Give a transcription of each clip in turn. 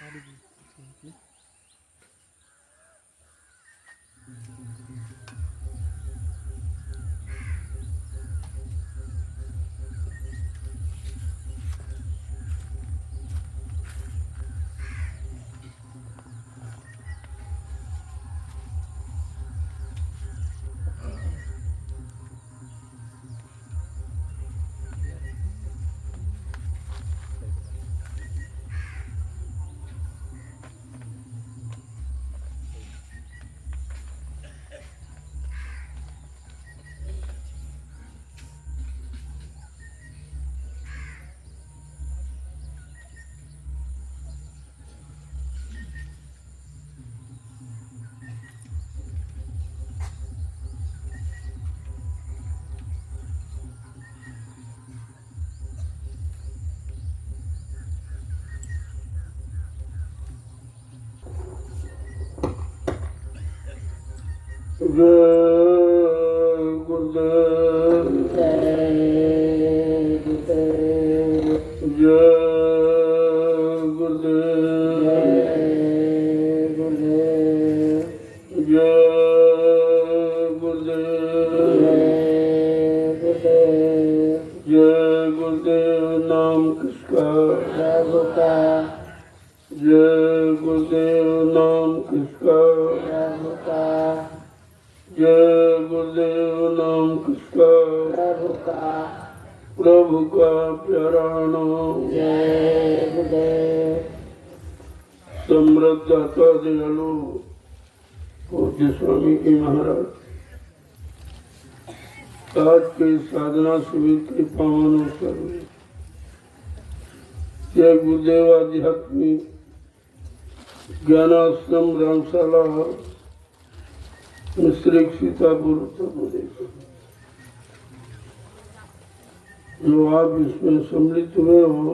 जय गुरुदेव जय गुरुदेव जय गुरुदेव जय गुरुदेव नाम किसका जय गुरुदेव नाम किसका जय गुरुदेव नाम किसका प्रभु का प्यारा नाम जय गुरुदेव समृद्ध दाता दयालु पूज्य स्वामी जी महाराज आज के साधना शिविर के पावन अवसर में जय गुरुदेव आध्यात्मिक ज्ञानाश्रम रामशाला मिश्रिक सीतापुर उत्तर प्रदेश जो आप इसमें सम्मिलित हुए हो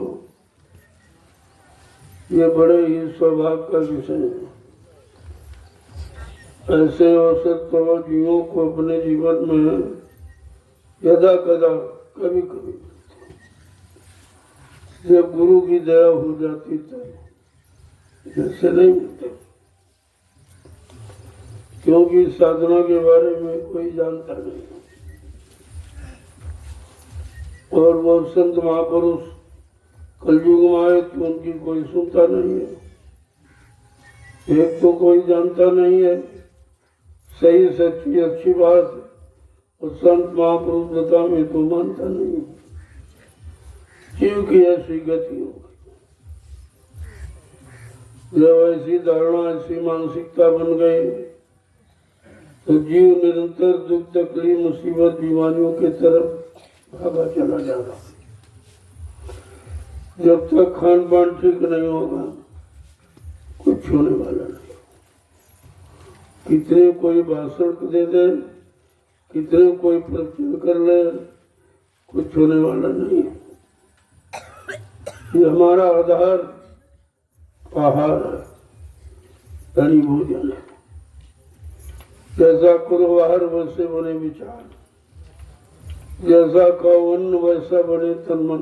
ये बड़े ही सौभाग्य का विषय है। ऐसे अवसर तो जीवों को अपने जीवन में यदा कदा कभी कभी जब गुरु की दया हो जाती तब जैसे नहीं मिलते, क्योंकि साधना के बारे में कोई जानता नहीं और वो संत महापुरुष कलयुग में आए तो उनकी कोई सुनता नहीं है। एक तो कोई जानता नहीं है सही सच्ची अच्छी बात और संत महापुरुष बता में तो मानता नहीं। जीव की ऐसी गति हो गई, जब ऐसी धारणा ऐसी मानसिकता बन गई तो जीव निरंतर दुख तकलीफ मुसीबत बीमारियों के तरफ भागा चला जा रहा। जब तक खान पान ठीक नहीं होगा कुछ होने वाला नहीं। कितने कोई भाषण दे दे, कितने कोई प्रचार कर ले, कुछ होने वाला नहीं है। ये हमारा आधार आहार है, धनी भोजन है। जैसा करो आहार वैसे बने विचार, जैसा खाओ अन्न वैसा बने तन मन,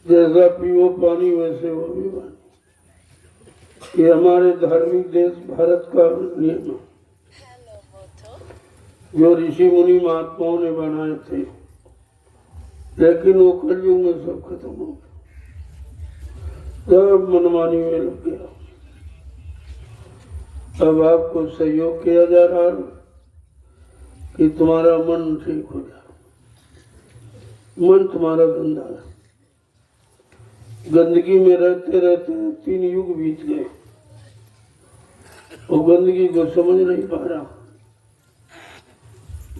जैसा पियो पानी वैसे वो भी बने। ये हमारे धार्मिक देश भारत का नियम है जो ऋषि मुनि महात्माओं ने बनाए थे, लेकिन वो कलयुग में सब खत्म हो गया, सब मनमानी में लग गया। अब आपको सहयोग किया जा रहा है कि तुम्हारा मन ठीक हो जाए। मन तुम्हारा गंदा है, गंदगी में रहते रहते 3 युग बीत गए और गंदगी को समझ नहीं पा रहा।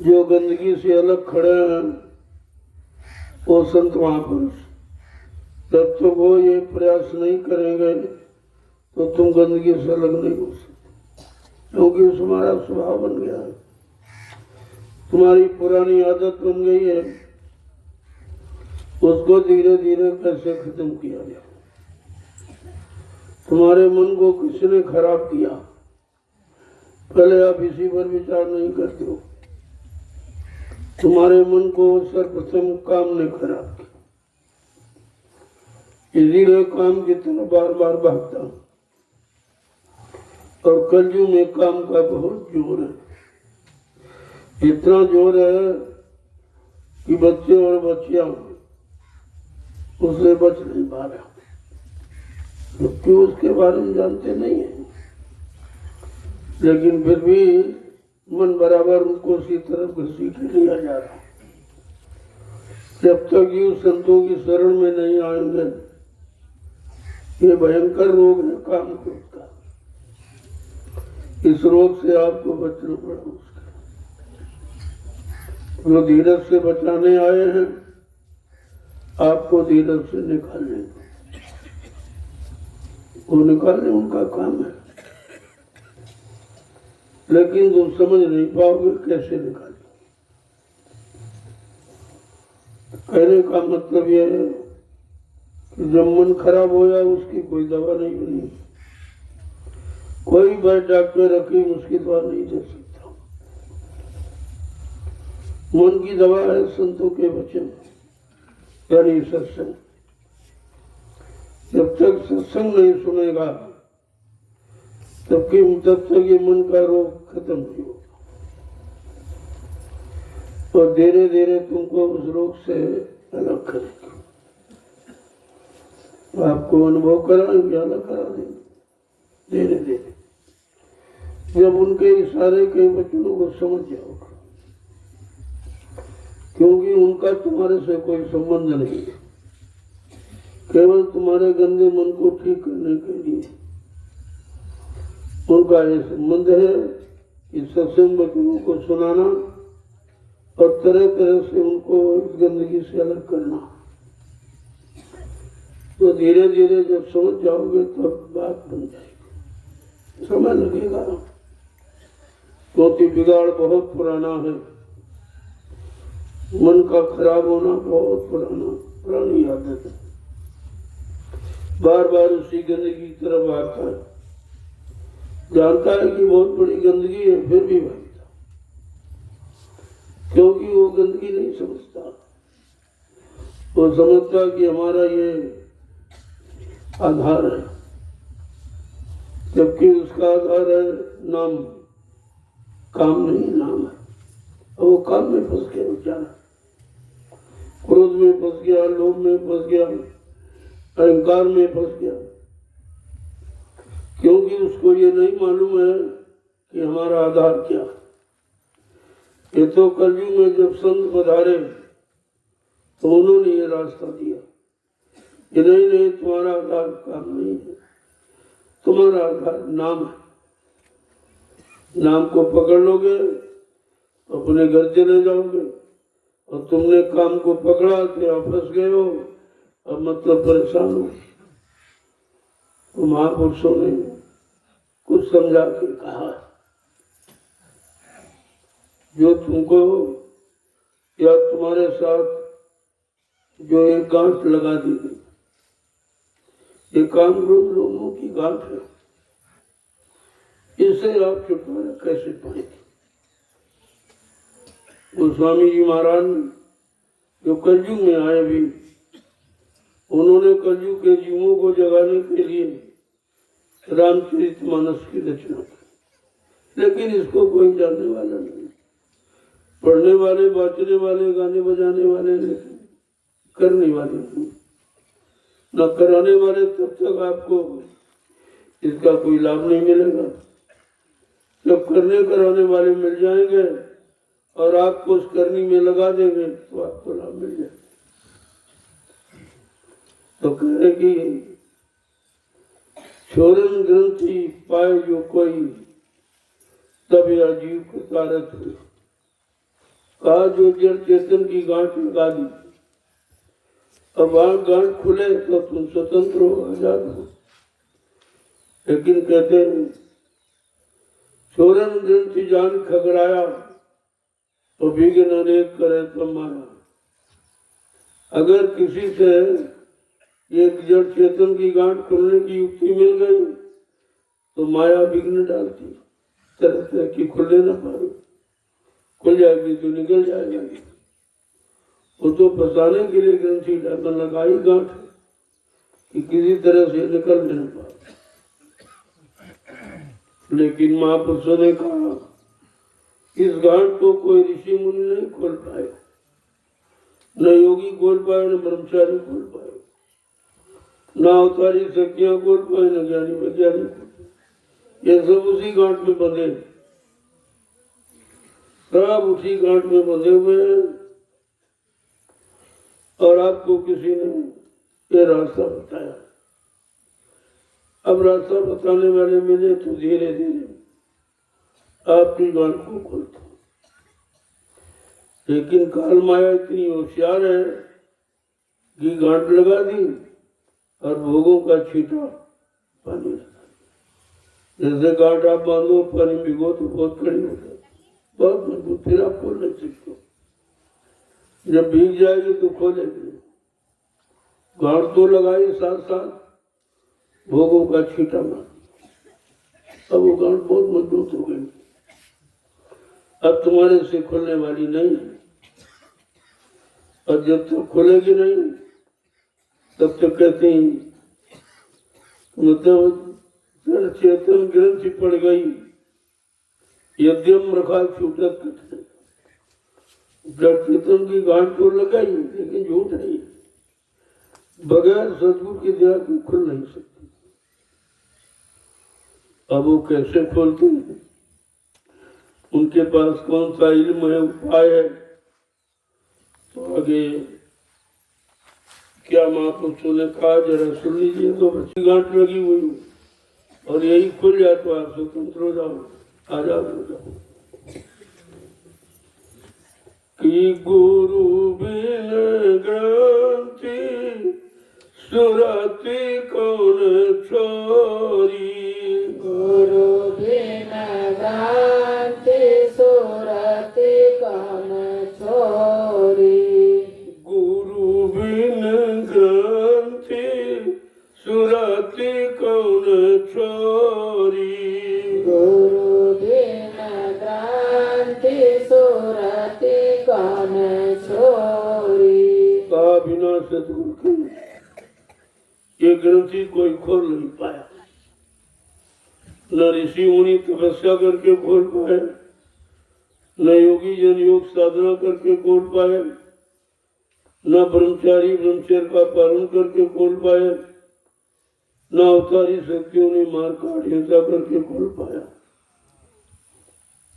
जो गंदगी से अलग खड़े हैं वो संत महापुरुष, जब तक वो ये प्रयास नहीं करेंगे तो तुम गंदगी से अलग नहीं हो सकते, क्योंकि तुम्हारा स्वभाव बन गया है, तुम्हारी पुरानी आदत बन गई है। उसको धीरे धीरे कैसे खत्म किया जाए। तुम्हारे मन को किसने खराब किया, पहले आप इसी पर विचार नहीं करते हो। तुम्हारे मन को सर्वप्रथम काम ने खराब किया। इसीलिए काम की तरफ बार बार भागता हूँ। और कलयुग में काम का बहुत जोर है, इतना जोर है कि बच्चे और बच्चियां उससे बच नहीं पा रहे, क्योंकि उसके बारे में जानते नहीं है। लेकिन फिर भी मन बराबर उनको उसी तरफ घसीट लिया जा रहा है। जब तक ये संतों की शरण में नहीं आएंगे, ये भयंकर रोग है काम क्रोध का। इस रोग से आपको बचना पड़ा। उसका जो धीरज से बचाने आए हैं, आपको धीरज से निकालने, वो निकालने उनका काम है। लेकिन तुम समझ नहीं पाओगे कैसे निकाले। कहने का मतलब यह है कि जब मन खराब हो जाए उसकी कोई दवा नहीं बनी, कोई भाई डॉक्टर हकीम उसकी दवा नहीं दे सकता। मन की दवा है संतों के वचन, यानी सत्संग। जब तक सत्संग नहीं सुनेगा तब तक ये मन का रोग खत्म नहीं होगा। और धीरे धीरे तुमको उस रोग से अलग करेगा। आपको अनुभव कराएंगे, अलग करा देंगे धीरे धीरे। जब उनके इशारे के वचनों को समझ जाओगे, क्योंकि उनका तुम्हारे से कोई संबंध नहीं है, केवल तुम्हारे गंदे मन को ठीक करने के लिए उनका ये संबंध है कि सत्संग वचनों को सुनाना और तरह तरह से उनको इस गंदगी से अलग करना। तो धीरे धीरे जब समझ जाओगे तब बात बन जाएगी, समय लगेगा, क्योंकि बिगाड़ बहुत पुराना है। मन का खराब होना बहुत पुरानी आदत है, बार बार उसी गंदगी की तरफ आता है। जानता है कि बहुत बड़ी गंदगी है, फिर भी भागता, क्योंकि वो गंदगी नहीं समझता। वो समझता कि हमारा ये आधार है, जबकि उसका आधार है नाम, काम नहीं नाम है। और वो काम में फंस गया बेचारा, क्रोध में फंस गया, लोभ में फंस गया, अहंकार में फंस गया, क्योंकि उसको ये नहीं मालूम है कि हमारा आधार क्या है। ये तो कलयुग में जब संत पधारे तो उन्होंने ये रास्ता दिया कि नहीं, तुम्हारा आधार काम नहीं है, तुम्हारा आधार नाम है। नाम को पकड़ लोगे तो अपने घर चले जाओगे, और तुमने काम को पकड़ा तो आप फंस गए हो, अब मतलब परेशान हो। तो महापुरुषों ने कुछ समझा के कहा, जो तुमको या तुम्हारे साथ जो एक गांठ लगा दी गई, ये कामरूप लोगों की गांठ है, इससे आप छुटकारा कैसे पाएंगे। गोस्वामी जी महाराज जो कलयुग में आए भी, उन्होंने कलयुग के जीवों को जगाने के लिए रामचरितमानस की रचना की। लेकिन इसको कोई जानने वाला नहीं, पढ़ने वाले, बांटने वाले, गाने बजाने वाले, लेकिन करने वाले नहीं, न कराने वाले। तब तक आपको इसका कोई लाभ नहीं मिलेगा। जब करने कराने वाले मिल जाएंगे और आपको उस करनी में लगा देंगे तो आपको लाभ मिल जाएगा। तो कहे कि छोरन ग्रंथि पाए जो कोई, तब या जीव को कारत हुए। कहा जो जड़ चेतन की गांठ लगा दी, अब गांठ खुले तो तुम स्वतंत्र हो, आजाद हो। लेकिन कहते हैं छोरन ग्रंथि जान खगड़ाया, तो विघ्न अनेक करे तो माया। अगर किसी से एक जड़ चेतन की गांठ खुलने की युक्ति मिल गई तो माया विघ्न डालती, तरह तरह की खुलने न पाए, खुल जाएगी तो निकल जाएगा। वो तो फंसाने के लिए ग्रंथि लगाई गांठ कि किसी तरह से निकल नहीं पाए। लेकिन महापुरुषों ने कहा इस गांठ को कोई ऋषि मुनि नहीं खोल पाए, न योगी खोल पाए, न ब्रह्मचारी खोल पाए, न अवतारी शक्तियां खोल पाए, न ज्ञानी वैज्ञानिक खोल पाए। ये सब उसी गांठ में बंधे, सब उसी गांठ में बंधे हुए हैं। और आपको किसी ने ये रास्ता बताया। अब रास्ता बताने वाले मिले तो धीरे धीरे आपकी गांठ को खोलता। लेकिन काल माया इतनी होशियार है कि गांठ लगा दी और भोगों का छींटा पानी लगा। जैसे गांठ आप बांधो पानी भिगो तो बहुत कड़ी हो जाए, बहुत मजबूत, फिर आप खोल नहीं सकते। जब भीग जाएगी तो खोलेगी। गांठ तो लगाई, साथ साथ भोगों का छींटा मार। अब वो गांठ बहुत मजबूत हो गई, अब तुम्हारे से खुलने वाली नहीं है। और जब तक खुलेगी नहीं तब तक कहते हैं मतलब चेतन ग्रंथि पड़ गई, यद्यम रखा छूटत कठिन। जब चेतन की गांठ तो लगाई लेकिन झूठ नहीं, बगैर सदगुरु की दया के खुल नहीं सकती। अब वो कैसे खोलते हैं, उनके पास कौन सा इल्म है, उपाय है, तो आगे क्या महापुरुषों ने कहा जरा सुन लीजिए। तो बच्ची गांठ लगी हुई और यही खुल जाए तो आप स्वतंत्र हो जाओ, आजाद हो जाओ। कि गुरु बिन ग्रंथि सुरति कौन छोरी, गुरु बिन ग्रंथि सुरति कौन छोरी, गुरु बिन ग्रंथि सुरति कौन छोरी, गुरु बिन ग्रंथि सुरति कौन छोरी। कहा बिना सतगुरु के ये ग्रंथि कोई खोल नहीं पाया। न ऋषि मुनि तपस्या करके खोल पाए, न योगी जन योग साधना करके खोल पाए, न ब्रह्मचारी ब्रह्मचर्य का पालन करके खोल पाए, न अवतारी शक्तियों ने मार काट हिंसा करके खोल पाया।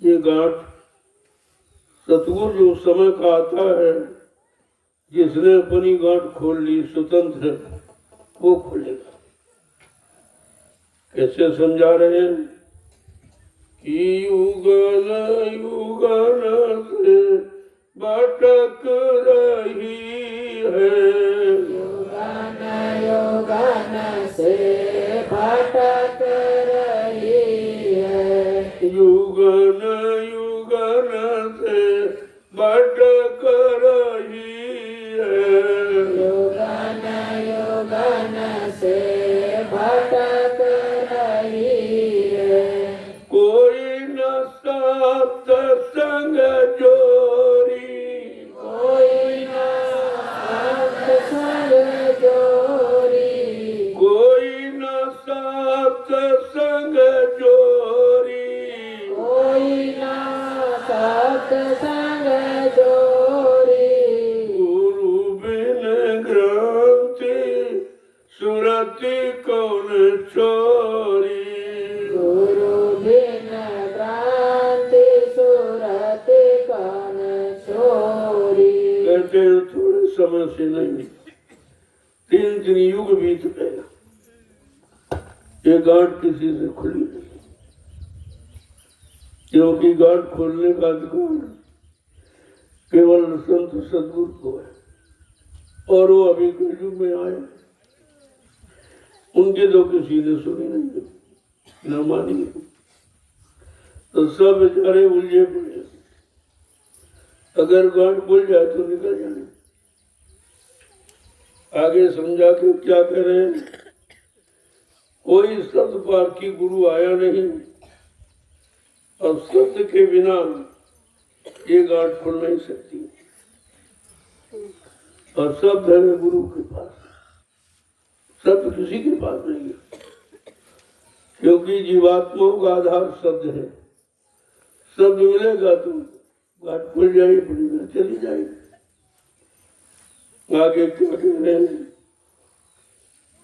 ये गांठ सतगुरु जो समय का आता है, जिसने अपनी गांठ खोल ली स्वतंत्र, वो खोलेगा। कैसे समझा रहे हैं कि युगन युगन से भटक रही है, युगन युगन से भटक रही है, युगन युगन से भटक रही है, युगन युगन से भटक रही है। कोई न सप्त संग जोरी, कोई न सत्संग जोरी, कोई न सप्त संग जोरी, कोई न सत्संग जोरी, गुरु बिन ग्रंथि सुरति कौन छोरी, गुरु बिन ग्रंथि सुरति कौन छोरी। कहते हैं थोड़े समय से नहीं, 3 युग बीत गया, ये गांठ किसी से खुली नहीं। क्योंकि गांठ खोलने का अधिकार केवल संत सदगुरु को है, और वो अभी कलयुग में आए, उनके तो किसी ने सुनी नहीं, न मानी, तो सब बेचारे उलझे पड़े। अगर गांठ खुल जाए तो निकल जाए। आगे समझा के क्या कह रहे हैं, कोई शब्द पारखी गुरु आया नहीं, और शब्द के बिना ये गांठ खुल नहीं सकती, और शब्द है गुरु के पास। सत्य किसी के पास नहीं है, क्योंकि जीवात्माओं का आधार शब्द है। शब्द मिलेगा तो बात खुल जाएगी, पूरी चली जाएगी। आगे क्या कह रहे हैं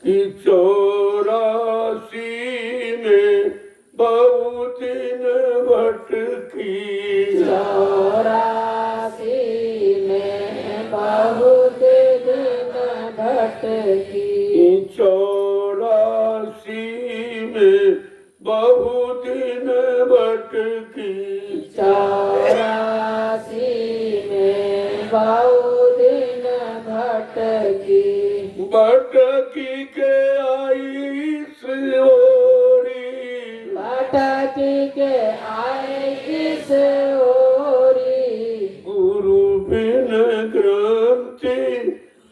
कि 84 में बहुत दिन भटकी, 84 में बहुत दिन भटकी, 84 में बहुत दिन भटकी, 84 में बहुत दिन भटकी, भटकी के आई सियोरी, भटकी के आए किस ओरी, गुरु बिन ग्रंथि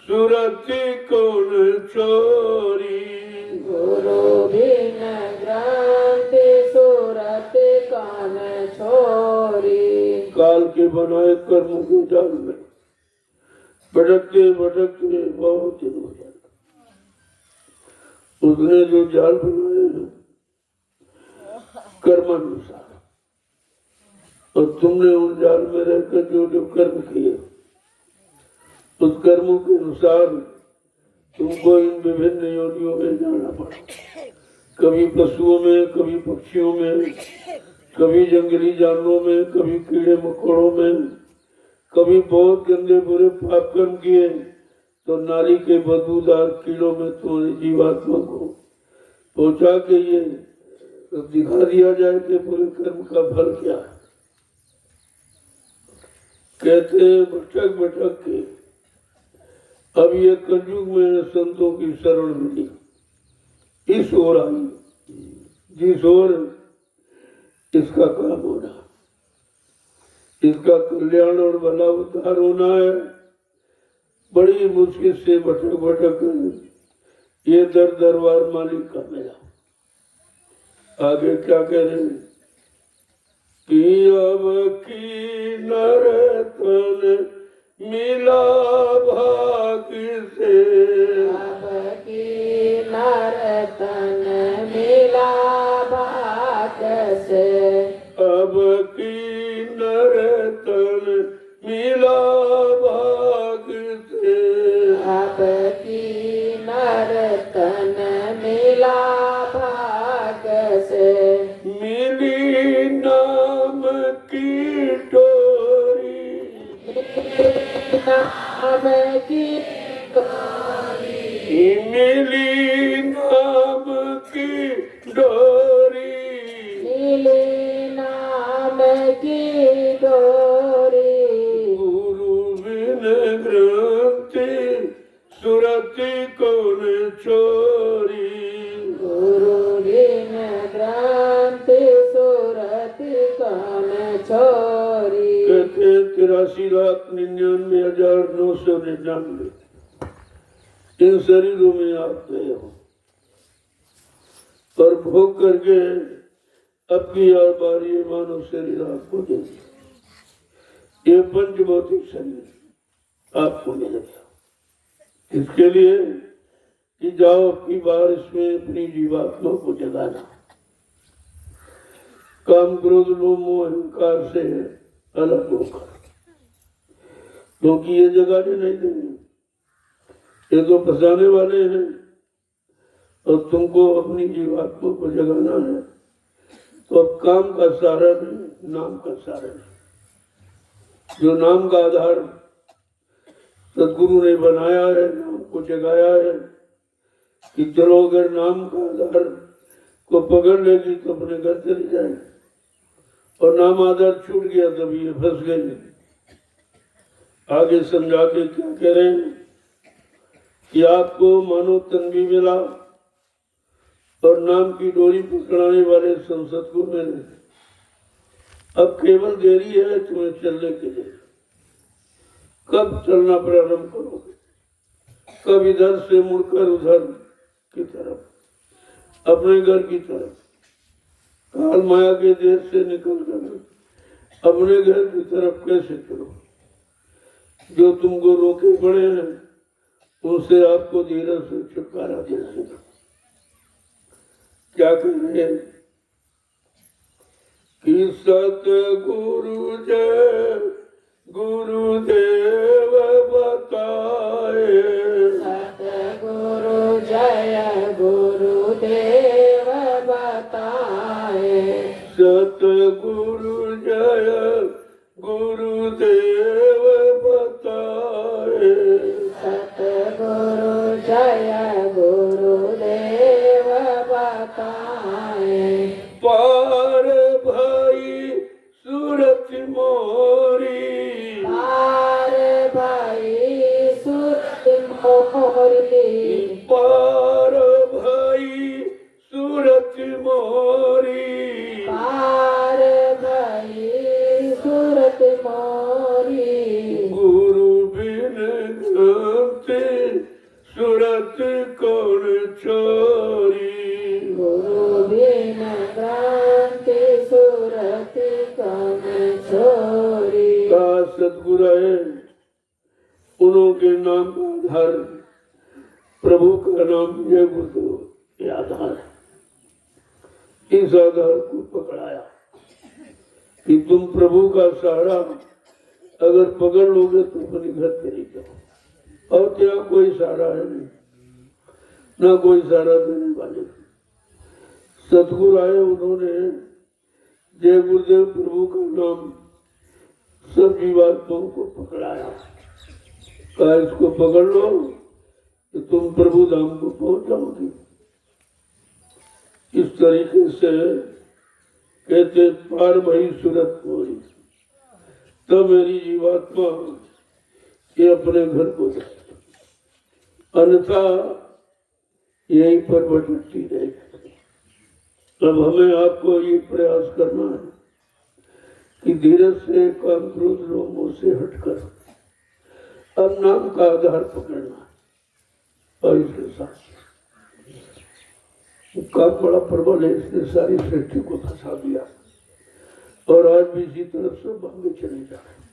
सुरति कौन छोरी, गुरु बिन ग्रंथि सूरत कान छोरी। काल के बनाए कर्मों के जाल में भटकते भटकते बहुत दिन हो जाता। उसने जो जाल बनाए हैं कर्मानुसार, और तुमने उन जाल में रहकर जो जो कर्म किए उस कर्मों के अनुसार तुमको इन विभिन्न योनियों में जाना पड़ा। कभी पशुओं में, कभी पक्षियों में, कभी जंगली जानवरों में, कभी कीड़े मकोड़ों में, कभी बहुत गंदे बुरे पाप कर्म किए तो नाली के बदबूदार कीड़ों में तुम्हारी जीवात्मा को पहुंचा के ये तो दिखा दिया जाए कि पूरे कर्म का फल क्या है। कहते भटक भटक के अब ये कलयुग में संतों की शरण मिली, इस ओर आई, जिस ओर इसका काम होना, इसका कल्याण और भला उद्धार होना है। बड़ी मुश्किल से भटक भटक ये दर दरबार मालिक का मिला। आगे क्या कह रहे हैं कि अब की नरतन मिला भाग्य से, अब की नरतन मिला भाग्य से, अब की नरतन मिला भाग्य से, अब की नरतन मिला भाग्य से, मिली नाम की डोरी, नाम की मिली नाम की डोरी, मिली नाम की डोरी, गुरु बिन ग्रंथि सुरति कौन छोरी, गुरु बिन ग्रंथि सुरति कौन छोरी। कहते 83,99,999 इन शरीरों में आप गए हो और भोग करके अब की बारी मानव शरीर आपको दे दिया। ये पंचभौतिक शरीर आपको मिल गया, इसके लिए कि जाओ अब की बार इसमें अपनी जीवात्मा को जगाना, काम क्रोध लोभ मोह अहंकार से अलग होकर, क्योंकि ये जगाने नहीं देंगे, ये तो फंसाने वाले हैं। और तुमको अपनी जीवात्मा को जगाना है तो अब काम का सहारा नहीं, नाम का सहारा नहीं। जो नाम का आधार सदगुरु ने बनाया है, नाम को जगाया है कि चलो अगर नाम का आधार को पकड़ लेगी तो अपने घर चली जाएगी, और नाम आधार छूट गया तब ये फंस गई। आगे समझा के क्या कह रहे हैं कि आपको मानो तन भी मिला और नाम की डोरी पकड़ाने वाले संसद को मिले। अब केवल देरी है तुम्हें चलने के लिए। कब चलना प्रारंभ करोगे? कब इधर से मुड़कर उधर की तरफ, अपने घर की तरफ, काल माया के देश से निकलकर अपने घर की तरफ कैसे चलो? जो तुमको रोके पड़े हैं उनसे आपको धीरज से छुटकारा दिलाएगा। क्या कह रहे हैं कि सतगुरु जय गुरुदेव बताए, सतगुरु जय गुरुदेव बताए, सतगुरु जय गुरुदेव बताए, सतगुरु जय गुरुदेव बताए। पार भाई सूरत मोरी, पार भाई सुरत मोरी, पार भाई सूरत मोरी, पार भाई सुरत मोरी। गुरु बिन गमते सूरत कौन छोरी, गुरु बिन क्रांति सुरत कौन छोरी। का सतगुरु है, उन्होंने नाम का आधार प्रभु का नाम जय गुरुदेव ये आधार है। इस आधार को पकड़ाया कि तुम प्रभु का सहारा अगर पकड़ लोगे तो अपनी घर तेरी जाओ, और क्या कोई सहारा है नहीं, ना कोई सहारा देने वाले। सतगुरु आए, उन्होंने जय गुरुदेव प्रभु का नाम सब जीवात्माओं को पकड़ाया, कहा इसको पकड़ लो कि तुम प्रभु धाम को पहुंच जाओगी। इस तरीके से कहते पार भई सूरत मोरी, तब मेरी जीवात्मा ये अपने घर को जाए, अन्यथा यहीं पर भटकती रहेगी। अब हमें आपको ये प्रयास करना है कि धीरज से काम क्रोध लोगों से हटकर अब नाम का आधार पकड़ना है, और इसके साथ काम बड़ा प्रबल है, इसने सारी सृष्टि को फंसा दिया, और आज भी इसी तरफ से भागे चले जा रहे हैं।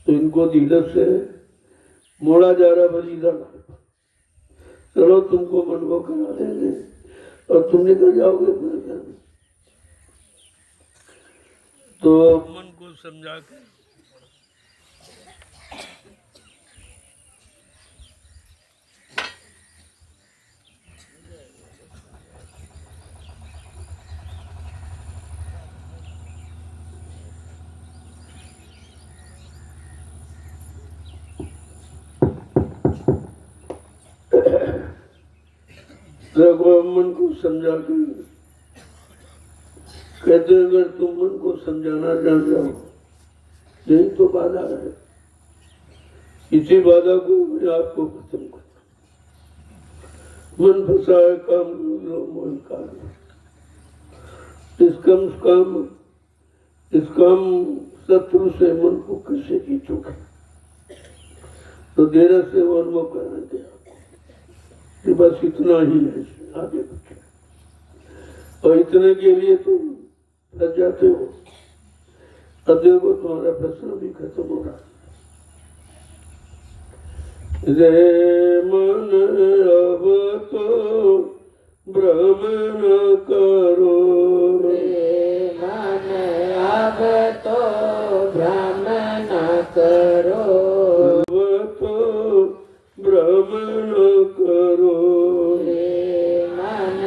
तो इनको धीरज से मोड़ा जा रहा बलिदान, चलो तुमको मन को करा देंगे और तुम निकल जाओगे मेरे घर में। तो मन को समझा के मन को समझा के कहते अगर तुम मन को समझाना जान जाओ, यही तो बाधा है, इसी बाधा को मैं आपको खत्म करता। मन फंसा है काम मोह काम, इस काम शत्रु से मन को कैसे खींचोगे। तो धीरे से वो अनुभव करना चाहिए कि बस इतना ही है, आगे कुछ। और इतने के लिए तुम फंस जाते हो, अब देखो तुम्हारा प्रश्न भी खत्म हो रहा है। रे मन अब तो भ्रम न करो, रे मन अब तो भ्रम न करो, अब तो भ्रम न करो, रे मन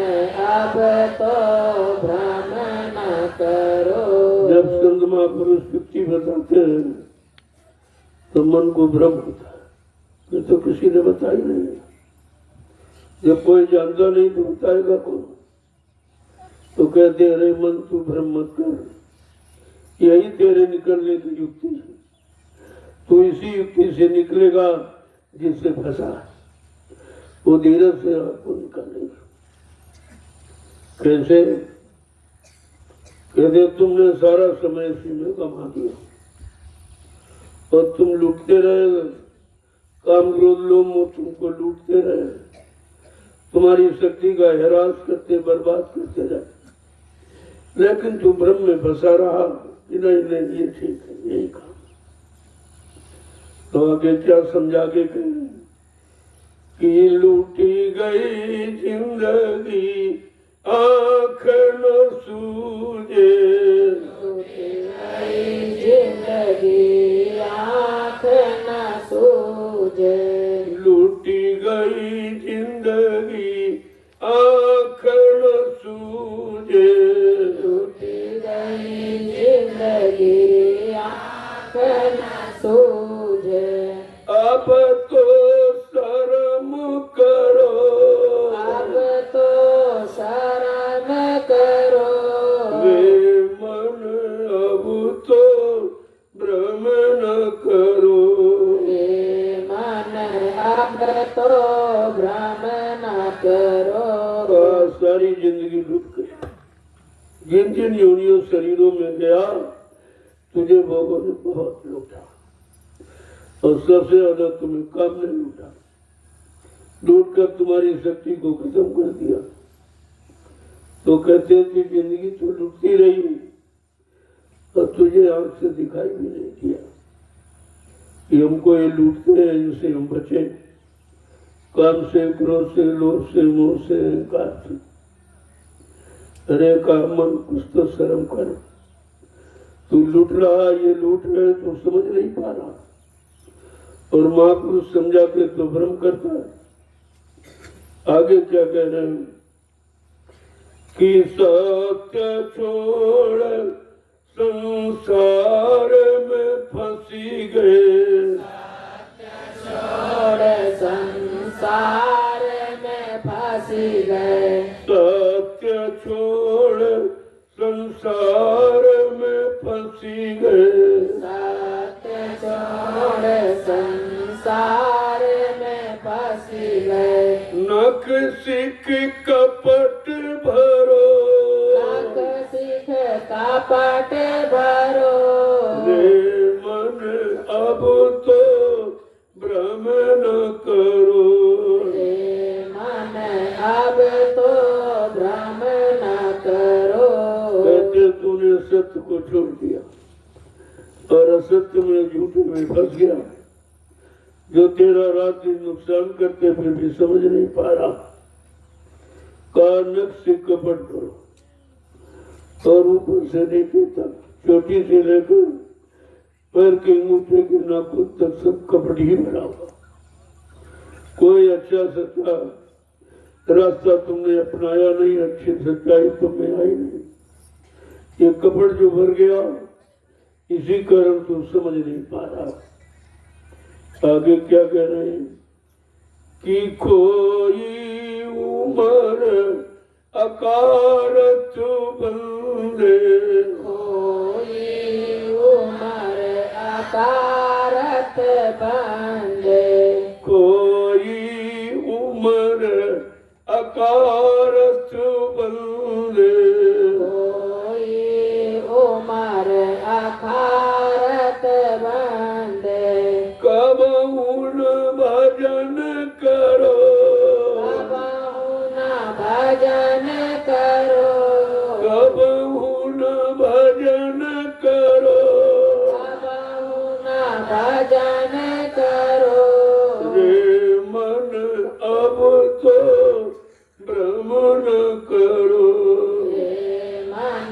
अब तो भ्रम न करो। जब संत महापुरुष युक्ति बताते हैं तो मन को भ्रम होता है, ये तो किसी ने बताई नहीं। जब कोई जानता नहीं तो बताएगा कौन। तो कहते अरे मन तू भ्रम मत कर, यही तेरे निकलने की युक्ति है, तो इसी युक्ति से निकलेगा जिससे फंसा, वो धीरज से आपको निकालेगा। कैसे? कहते तुमने सारा समय इसी में कमा दिया और तुम लूटते रहे, काम क्रोध लोभ मोह तुमको लूटते रहे, तुम्हारी शक्ति का हैरास करते बर्बाद करते रहे, लेकिन तुम भ्रम में फंसा रहा कि नहीं नहीं ये ठीक है, यही काम। तो आगे क्या समझा के कहे कि लूटी गई जिंदगी आँख न सूझे, जिंदगी आँख न सूझे, लूटी गई जिंदगी आँख न सूझे, टूटी गई जिंदगी आँख न सूझे, अब तो शर्म करो, अब तो शर्म करो, वे मन अब तो भ्रम न करो, ये मन अब तो भ्रम न करो। सारी जिंदगी लुट गई। जिन जिन योनियों शरीरों में गया तुझे भोगों ने बहुत लूटा, और सबसे ज्यादा तुम्हें काम ने लूटा, लूट कर तुम्हारी शक्ति को खत्म कर दिया। तो कहते हैं कि जिंदगी तो लुटती रही और तुझे आंख से दिखाई भी नहीं दिया कि हमको ये लूटते हैं, इनसे हम बचे, काम से, क्रोध से, लोभ से, मोह से, अहंकार से। अरे का मन, कुछ तो शर्म कर, तू लूट रहा, ये लूट रहे, तू समझ नहीं पा रहा, और महापुरुष समझा के तो भ्रम करता है। आगे क्या कह रहे हैं कि सत्य छोड़ संसार में फंसी गए, छोड़ संसार में फंसी गए, सत्य छोड़ संसार में फंसी गए, सत्य छोड़ संसार में फंसी गए, नख सिख कपट भरो, नख सिख कपट भरो, रे मन अब तो भ्रम न करो, रे मन अब तो भ्रम न करो। कहते तूने सत्य को छोड़ दिया और असत्य में, झूठे में फंस गया, जो तेरा रात दिन नुकसान करते फिर भी समझ नहीं पा रहा। नख से कपट करो, और ऊपर से नीचे तक, चोटी से लेकर पैर के अंगूठे के नाखून तक सब कपट ही भरा हुआ। कोई अच्छा सच्चा रास्ता तुमने अपनाया नहीं, अच्छी सच्चाई तुम्हें आई नहीं। ये कपट जो भर गया, इसी कारण तुम समझ नहीं पा रहा। आगे क्या कह रहे हैं कि कोई उम्र अकारत बंदे, कोई उमर अकारत बंदे, कोई उम्र अकारत बंदे, कोई उमर अकारत बंदे, कब उन भजन करो, कबहु न भजन करो, कब उन भजन करो, कबहु न भजन करो, रे मन अब तो भ्रम न करो। ये मन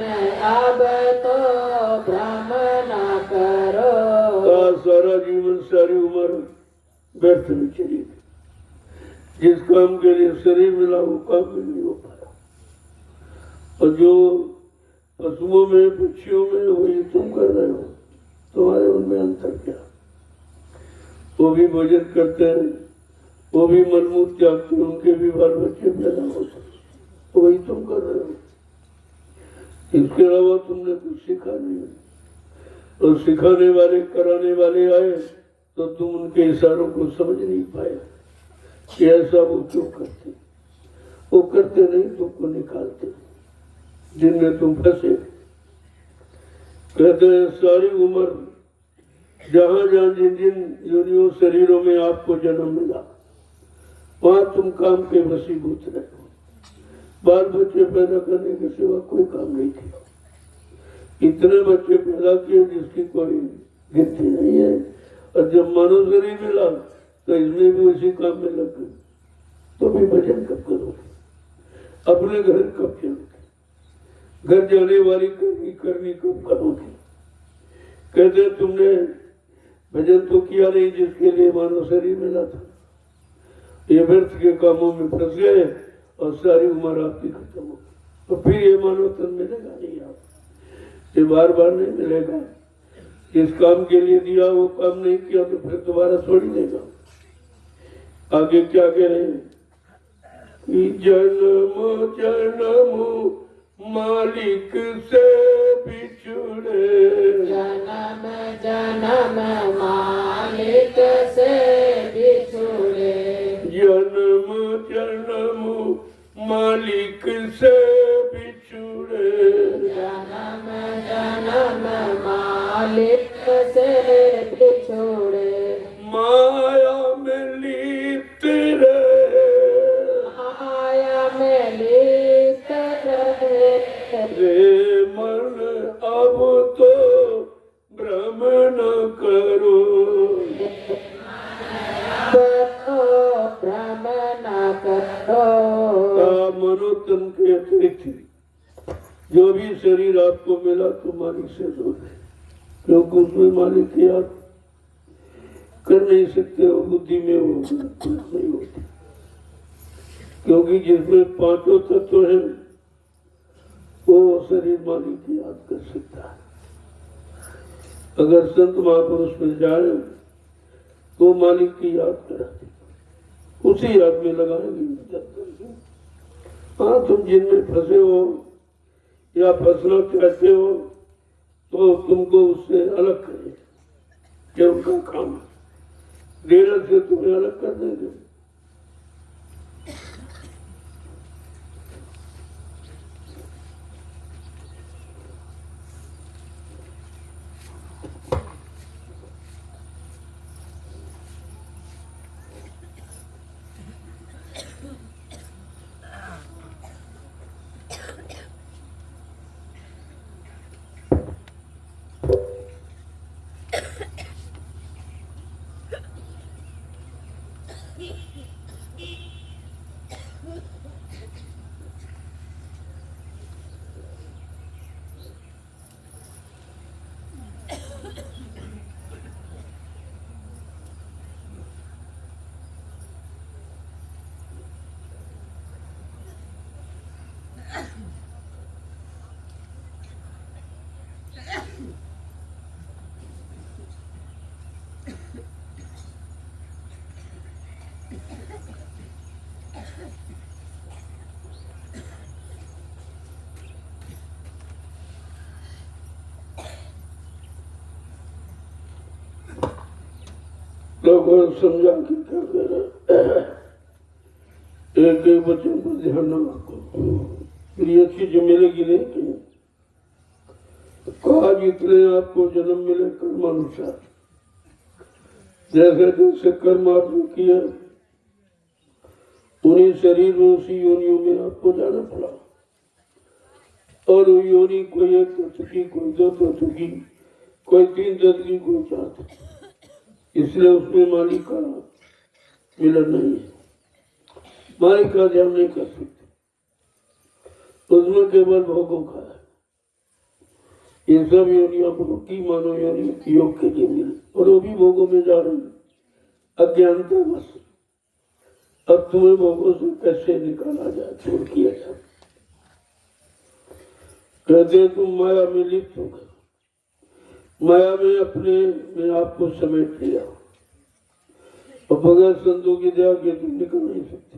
अब तो भ्रम न करो। सारा जीवन, सारी उम्र व्यर्थ में चली गई। जिस काम के लिए शरीर मिला वो काम भी नहीं हो पाया, और जो पशुओं में, पक्षियों में, वही तुम कर रहे हो। तुम्हारे उनमें अंतर क्या? वो भी भोजन करते हैं, वो भी मलमूत्र त्यागते हैं, उनके भी बाल बच्चे पैदा होते हैं, तो वही तुम कर रहे हो। इसके अलावा तुमने कुछ सीखा नहीं, और सिखाने वाले, कराने वाले आए तो तुम उनके इशारों को समझ नहीं पाए कि ऐसा वो क्यों करते। वो करते नहीं, तुमको निकालते, जिनमें तुम फंसे। कहते हैं सारी उम्र जहां जहां जिन जिन योनियों शरीरों में आपको जन्म मिला, वहां तुम काम के वशीभूत रहे हो। बाल बच्चे पैदा करने के सिवा कोई काम नहीं किया। इतने बच्चे पैदा किए जिसकी कोई गिनती नहीं है, और जब मानव शरीर मिला तो इसमें भी उसी काम में लग गए। भाई भजन कब करोगे, अपने घर कब चलोगे, घर जाने वाली करनी कब करोगे। कहते तुमने भजन तो किया नहीं जिसके लिए मानव शरीर मिला था, ये व्यर्थ के कामों में फंस गए और सारी उम्र आपकी खत्म हो गई। तो फिर ये मानव तन मिलेगा नहीं, आप ये बार बार नहीं मिलेगा। जिस काम के लिए दिया वो काम नहीं किया तो फिर दोबारा छोड़ ही देगा। आगे क्या कह रहे हैं कि जन्म जन्म मालिक से बिछुड़े, जन्म जन्म मालिक से बिछुड़े, जन्म जन्म मालिक से बिछुड़े, जन्म जन्म मालिक से बिछुड़े, माया में लिप्त रहे, माया में लिप्त रहे, रे मन अब तो भ्रम न करो, अब तो भ्रम न करो। मनोतन के अतिरिक्त जो भी शरीर आपको मिला तो मालिक से दो, क्योंकि उसमें मालिक की याद कर नहीं सकते हो, बुद्धि में वो नहीं होती, क्योंकि जिसमें पांचों तत्व है वो शरीर मालिक की याद कर सकता है। अगर संत महापुरुष मिल जाए तो मालिक की याद कराते, उसी याद में लगाएंगे। हाँ, तुम जिनमें फंसे हो या फंसना चाहते हो तो तुमको उससे अलग करें, ये उनका काम है। डेरा से तुम्हें अलग कर देंगे। लोगों समझा कि क्या कह रहे, एक एक बच्चों पर ध्यान न रखो, ये चीज मिलेगी नहीं कहीं। आज इतने आपको जन्म मिले कर्मानुसार, जैसे जैसे कर्म आपने किया उन्हीं शरीर में उसी योनियों में आपको जाना पड़ा, और वो योनि कोई एक तत्व की, कोई दो तत्व की, कोई तीन तत्व की, कोई चार तत्व, इसलिए उसमें मालिक का मिलन नहीं है, मालिक का ध्यान नहीं कर सकते, उसमें केवल भोगों का है। ये सब योनियां की मानो योनि योग के लिए मिले और वो भी भोगों में जा रही है, अज्ञानता बस। अब तुम्हें भोगों से कैसे निकाला जाए, छोड़ किया जाए। कहते तुम माया में लिप्त हो गए, माया में अपने में आपको समेट लिया, और बगैर संतों की दया के तुम निकल नहीं सकते।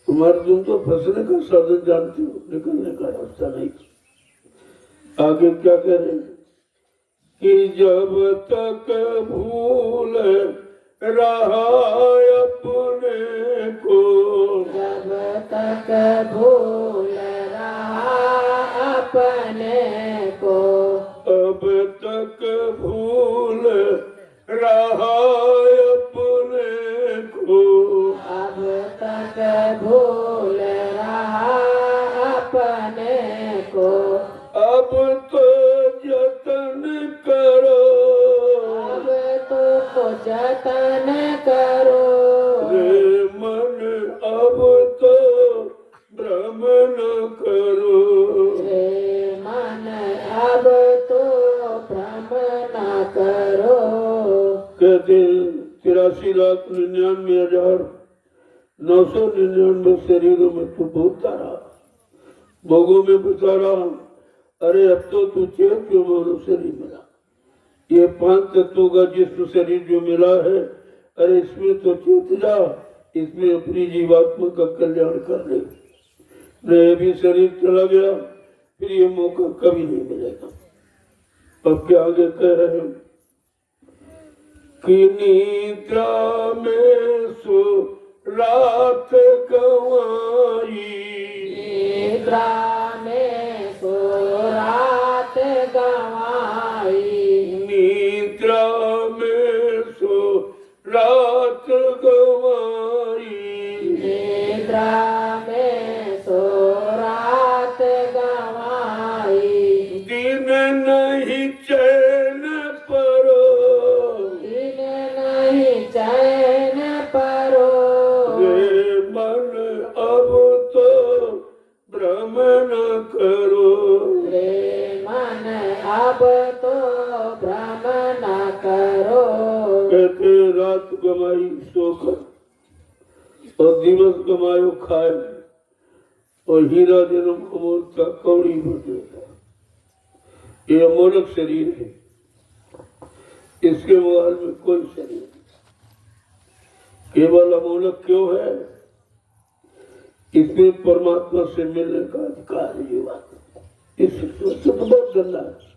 तुम तो फंसने का साधन जानते हो, निकलने का रास्ता नहीं। आगे क्या कह रहे हैं कि जब तक भूल रहा अपने को, जब तक भूल रहा अपने को, अब तक भूल रहा अपने को, अब तक भूल रहा अपने को, अब तो जतन करो, अब तो जतन करो, रे मन 1,99,999 शरीरों में तू भोगता रहा, भोगों में बचा रहा। अरे अब तो तू चेत क्यों मनुष्य नहीं मिला? ये 5 तत्वों का जिसम शरीर जो मिला है, अरे इसमें तो चेत जा, इसमें अपनी जीवात्मा का कल्याण कर ले। नहीं भी शरीर चला गया, फिर ये मौका कभी नहीं मिलेगा। अब क्या आगे कह रहे हैं कि निद्रा में सो रात गंवाई, निद्रा में सो रात गंवाई, निद्रा में सो रात गंवाई, निद्रा में सो रात गंवाई, दिन नहीं चैन परो, दिन नहीं चैन परो, रे मन अब तो भ्रम न करो, रे मन अब तो भ्रम न करो। कहते रात गमाई सोकर और दिवस गमायो खाए, और हीरा जन्म अमोलता कौड़ी बदलेगा। ये अमोलक शरीर है, इसके मुकाबले में कोई शरीर नहीं। केवल अमोलक क्यों है? इसमें परमात्मा से मिलने का अधिकार है। ये बात इससे तो बहुत गंदा है।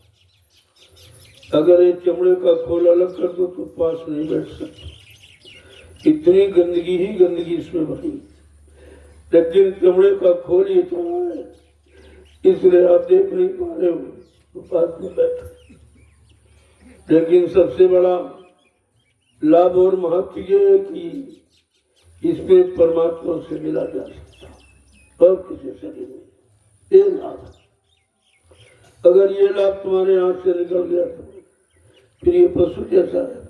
अगर ये चमड़े का खोल अलग कर दो तो पास नहीं बैठ सकते। इतनी गंदगी ही गंदगी इसमें भरी, लेकिन चमड़े का खोल ये चढ़ा है, इसलिए आप देख नहीं पा रहे हो तो पास में बैठ। लेकिन सबसे बड़ा लाभ और महत्व ये है कि इसमें परमात्मा से मिला जा सकता और किसी शरीर में ये लाभ। अगर ये लाभ तुम्हारे हाथ से निकल गया तो फिर ये पशु जैसा है।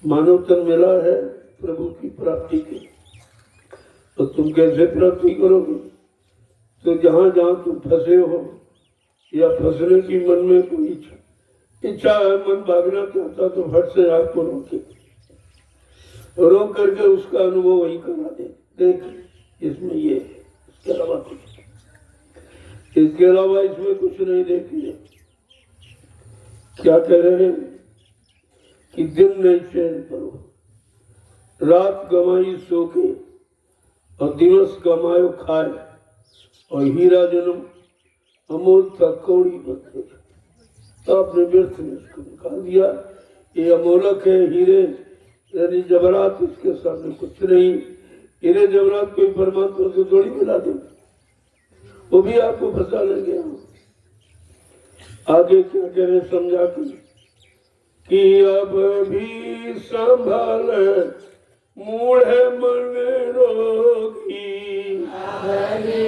मानव तन मिला है प्रभु की प्राप्ति की, तो तुम कैसे प्राप्ति करोगे? तो जहां जहां तुम फंसे हो या फंसने की मन में कोई इच्छा है, मन भागना चाहता तो फट से आपको रोके, रोक करके उसका अनुभव वही करा दे। देख इसमें ये है, इसके अलावा कुछ, इसके अलावा इसमें कुछ नहीं देखिए। क्या कह रहे हैं कि दिन नहीं चैन करो, रात गमाई सो के और दिवस कमायो खाए, और हीरा जन्म अमोल था कौड़ी बदले। तो आपने व्यर्थ में इसको निकाल दिया। ये अमोलक है, हीरे यानी जबरात, इसके सामने कुछ नहीं। हीरे जबरात कोई परमात्मा से थोड़ी मिला देंगे, वो भी आपको फंसा लेंगे। आगे क्या कह रहे समझा कि अब भी संभाल मूढ़ मन रोगी, अब भी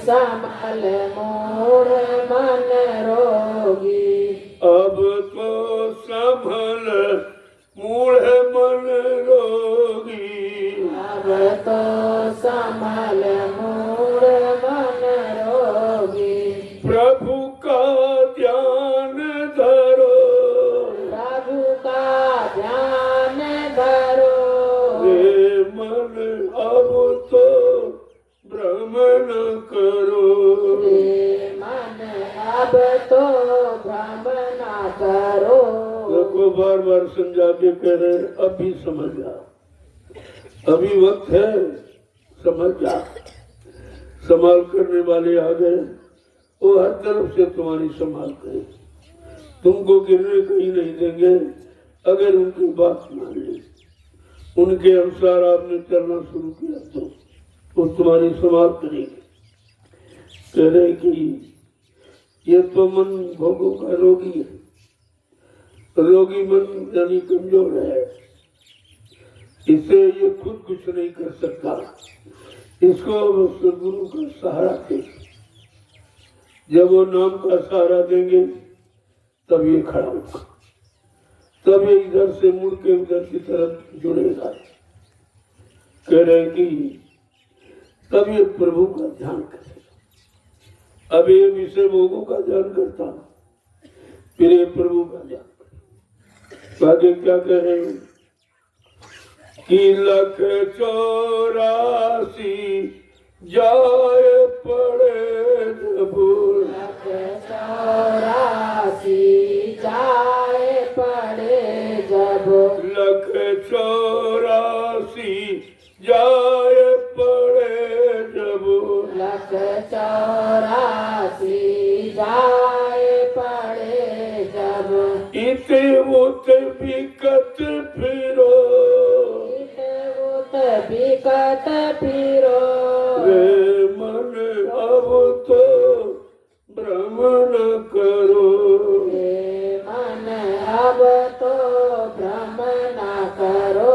संभाल मूढ़ मन रोगी, अब तो संभल मूढ़ मन रोगी, अब तो संभाल मूढ़ मन रोगी। प्रभु का ध्यान धरो, प्रभु का ध्यान धरो, रे मन अब तो भ्रम न करो, रे मन अब तो भ्रम न करो। देखो बार बार समझा के कह रहे हैं, अभी समझ जा, अभी वक्त है, समझ जा। संभाल करने वाले आ गए, वो हर तरफ से तुम्हारी संभाल करें, तुमको गिरने कहीं नहीं देंगे। अगर उनकी बात मान ली, उनके अनुसार आपने चलना शुरू किया तो वो तुम्हारी संभाल करेंगे। कह रहे कि ये तो मन भोगों का रोगी है, रोगी मन यानी कमजोर है, इसे ये खुद कुछ नहीं कर सकता। इसको सदगुरु का सहारा दे, जब वो नाम का सहारा देंगे तब ये खड़ा होगा, तब ये इधर से मुड़ के उधर की तरफ जुड़ेगा। कह रहे कि तब ये प्रभु का ध्यान करेगा। अब ये विषय भोगों का ध्यान करता, फिर ये प्रभु का ध्यान करेगा। आगे क्या कह रहे हैं कि 184 जाए पड़े जब 184 जाए पड़े जब 184 जाए पड़े जब 184 जाए पड़े जब इते उत बिकत फिरो बिकत फिरो रे मन अब तो भ्रम न करो हे मन अब तो भ्रम न करो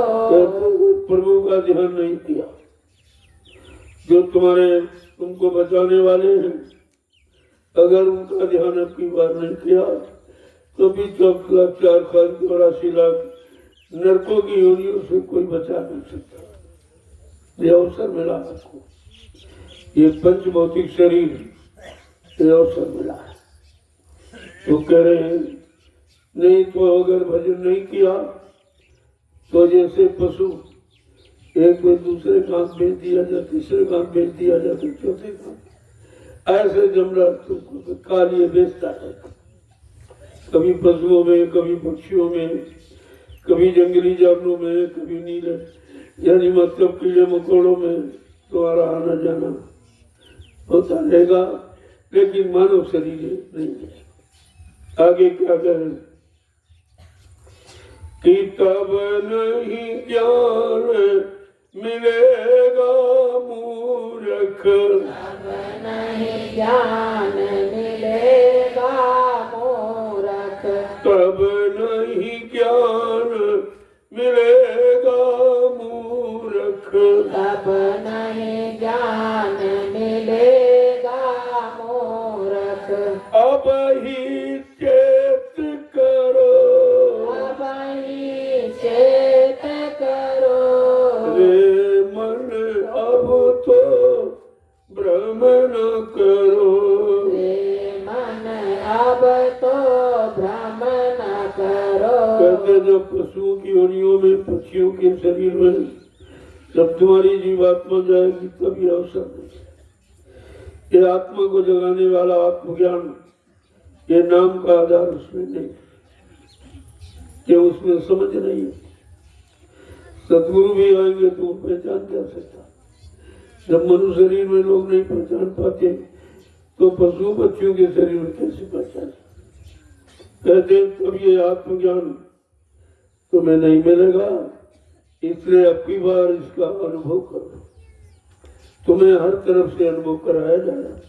प्रभु का ध्यान नहीं किया। जो तुम्हारे तुमको बचाने वाले हैं, अगर उनका ध्यान अब की बार नहीं किया तो भी 4,84 लाख नरकों की योनियों से कोई बचा नहीं सकता। ये अवसर मिला आपको, ये पंच भौतिक शरीर, ये अवसर मिला है। तो कह रहे हैं नहीं तो अगर भजन नहीं किया तो जैसे पशु एक में दूसरे काम भेज दिया जाए, तीसरे काम भेज दिया जाए, फिर चौथे काम, ऐसे जमराज तुमको काल ये बेचता है। कभी पशुओं में, कभी पक्षियों में, कभी जंगली जानवरों में, कभी नीले यानी मतलब कीड़े मकोड़ों में तुम्हारा आना जाना होता रहेगा, लेकिन मानव शरीर नहीं है। आगे क्या करें कि तब नहीं ज्ञान मिलेगा मूर्ख, अब नहीं ज्ञान मिलेगा मूर्ख तब नहीं ज्ञान मिलेगा मूर्ख, तब नहीं ज्ञान मिलेगा मूर्ख अब ही चेत करो अब ही चेत करो रे मन अब तो भ्रम न करो। हे मन अब तो भ्रम न करो कहते जब पशुओं की योनियों में, पक्षियों के शरीर में जब तुम्हारी जीवात्मा जाएगी तब ये अवसर नहीं। ये आत्मा को जगाने वाला आत्मज्ञान, ये नाम का आधार उसमें नहीं, ये उसमें समझ नहीं है। सतगुरु भी आएंगे तो पहचान क्या सकता। जब मनुष्य शरीर में लोग नहीं पहचान पाते तो पशु पक्षियों के शरीर में कैसे पहचान। कहते तब ये आत्मज्ञान तुम्हें नहीं मिलेगा, इसलिए अब की बार इसका अनुभव करो। तुम्हें हर तरफ से अनुभव कराया जाएगा,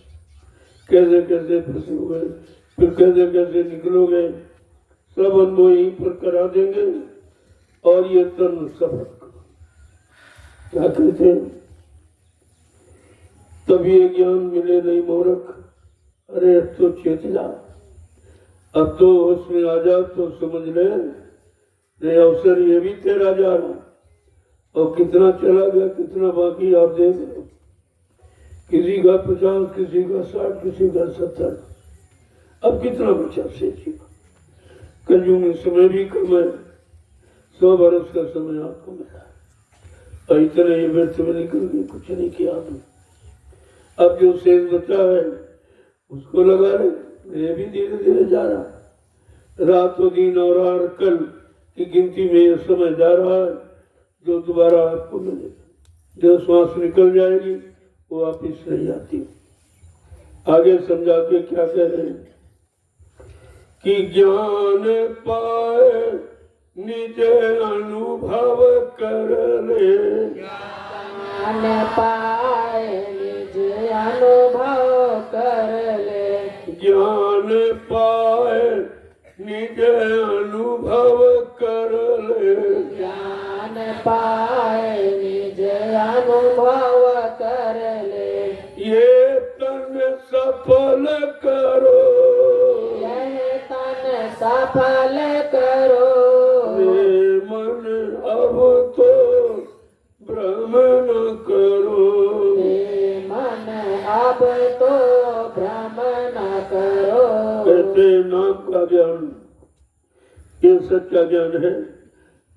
कैसे कैसे फंसे हुए, फिर कैसे कैसे निकलोगे, सब अनुभव यहीं पर करा देंगे। और ये तन सफर करो। क्या कहते हैं तब ये ज्ञान मिले नहीं मूर्ख, अरे अब तो चेत जा, अब तो उसमें आ जा तो समझ ले ये अवसर ये भी तेरा जा रहा, और कितना चला गया कितना बाकी आप देख लो। किसी का 50, किसी का 60, किसी का 70, अब कितना बचा से जीवा। कलयुग में समय भी कम है, 100 बरस का समय आपको मिला, और इतने ही व्यर्थ में निकल के कुछ नहीं किया आपने। अब जो शेष बचा है उसको लगा रहे, ये भी धीरे धीरे जा रहा है। रातों दिन और रात कल की गिनती में ये समय जा रहा है जो दोबारा आपको मिलेगा। जो श्वास निकल जाएगी वो वापिस नहीं आती। आगे समझा के क्या कह रहे हैं कि ज्ञान पाए निज अनुभव कर ले, ज्ञान पाए निज अनुभव कर ले, ज्ञान पाए निज अनुभव कर ले, ज्ञान पाए निज अनुभव कर ले, ये तन सफल करो, यह तन सफल करो, रे मन अब तो भ्रम न करो, हे मन अब तो भ्रम न करो। कहते नाम का ज्ञान ये सच्चा ज्ञान है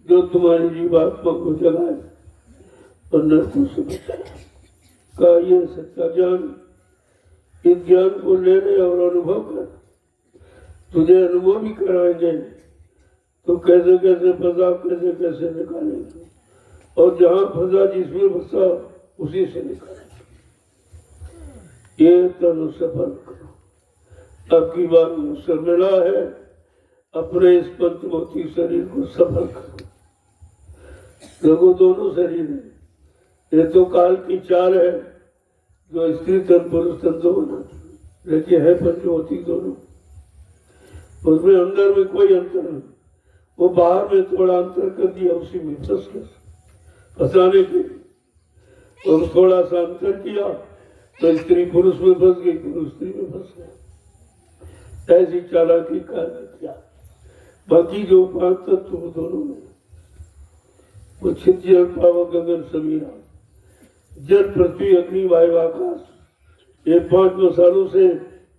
जो तुम्हारी जीवात्मा को जगाए और नरकों से बचाए। का ये सच्चा ज्ञान, इस ज्ञान को ले ले और अनुभव कर। तुझे अनुभव भी कराएंगे तो कैसे कैसे फंसा, कैसे कैसे निकालेंगे, और जहां फंसा जिसमें फंसा उसी से निकालेंगे। ये तनु सफल करो। अब की बार अवसर मिला है, अपने इस पंचभौतिक शरीर को सफल करो। देखो दोनों शरीर है, ये तो काल की चाल है जो स्त्री तन पुरुष तन दो बनाती है, लेकिन है पंचभौतिक दोनों। उसमें अंदर में कोई अंतर नहीं, वो बाहर में थोड़ा अंतर कर दिया, उसी में फंसाने के लिए। और थोड़ा सा अंतर किया तो स्त्री पुरुष में फंस गई, पुरुष स्त्री में फंस गया। ऐसी चालाकी कार्य किया। बाकी जो पांच तत्व वो दोनों में, वो छिद जल पावक गगन समीरा, जल पृथ्वी अग्नि वायु आकाश, ये 5 मसालों से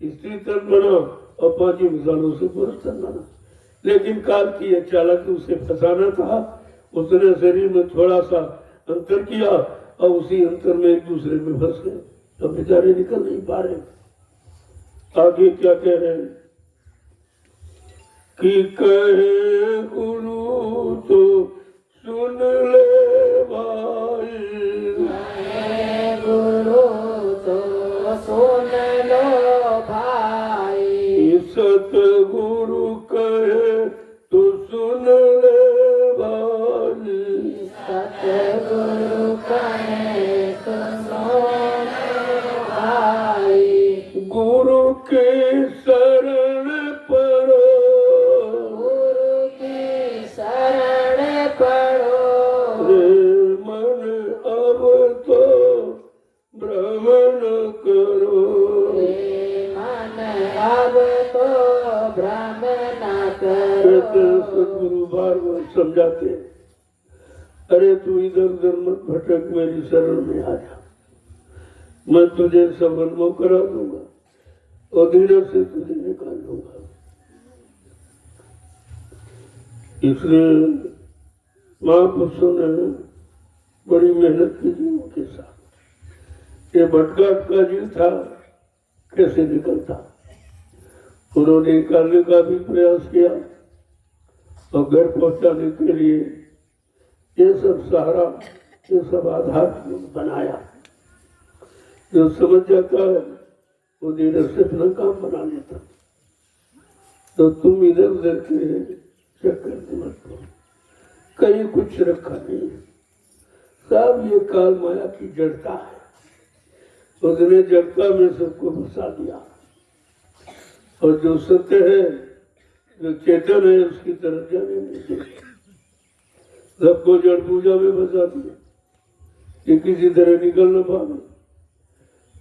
स्त्री तन बना और 5 ही मसालों से पुरुष तन बना। लेकिन काल की चालाकी उसे फंसाना था, उसने शरीर में थोड़ा सा अंतर किया और उसी अंतर में एक दूसरे में फंस गए, तो बेचारे निकल नहीं पा रहे। आगे क्या कह रहे हैं कि कहे गुरु तो सुन ले भाई, गुरु तो सुन लो भाई, सतगुरु कहे तो सुन ले भाई, सतगुरु कहे सुनो भाई, गुरु के शरण पड़ो, गुरु की शरण पड़ो, रे मन अब तो भ्रमण करो, रे मन अब तो भ्रम न करो। सतगुरु बार बार समझाते, अरे तू इधर उधर मत भटक, मेरी शरण में आ जा, मैं तुझे सब अनुभव करा दूंगा और धीरे से तुझे निकाल दूंगा। इसलिए महापुरुषों ने बड़ी मेहनत की जीवों के साथ। ये भटका का जीव था, कैसे निकलता, उन्होंने निकालने का भी प्रयास किया और घर पहुंचाने के लिए ये सब सहारा, ये सब आधार बनाया। जो समझ जाता है वो धीरे से अपना काम बना लेता। तो तुम इधर उधर के चक्कर मत करो, कहीं कुछ रखा नहीं है, सब ये काल माया की जड़ता है। उसने जड़ता में सबको फंसा दिया, और जो सत्य है, जो चेतन है, उसकी तरफ जाने नहीं देते। सबको जड़ पूजा में फंसा दिया कि किसी तरह निकल न पावे।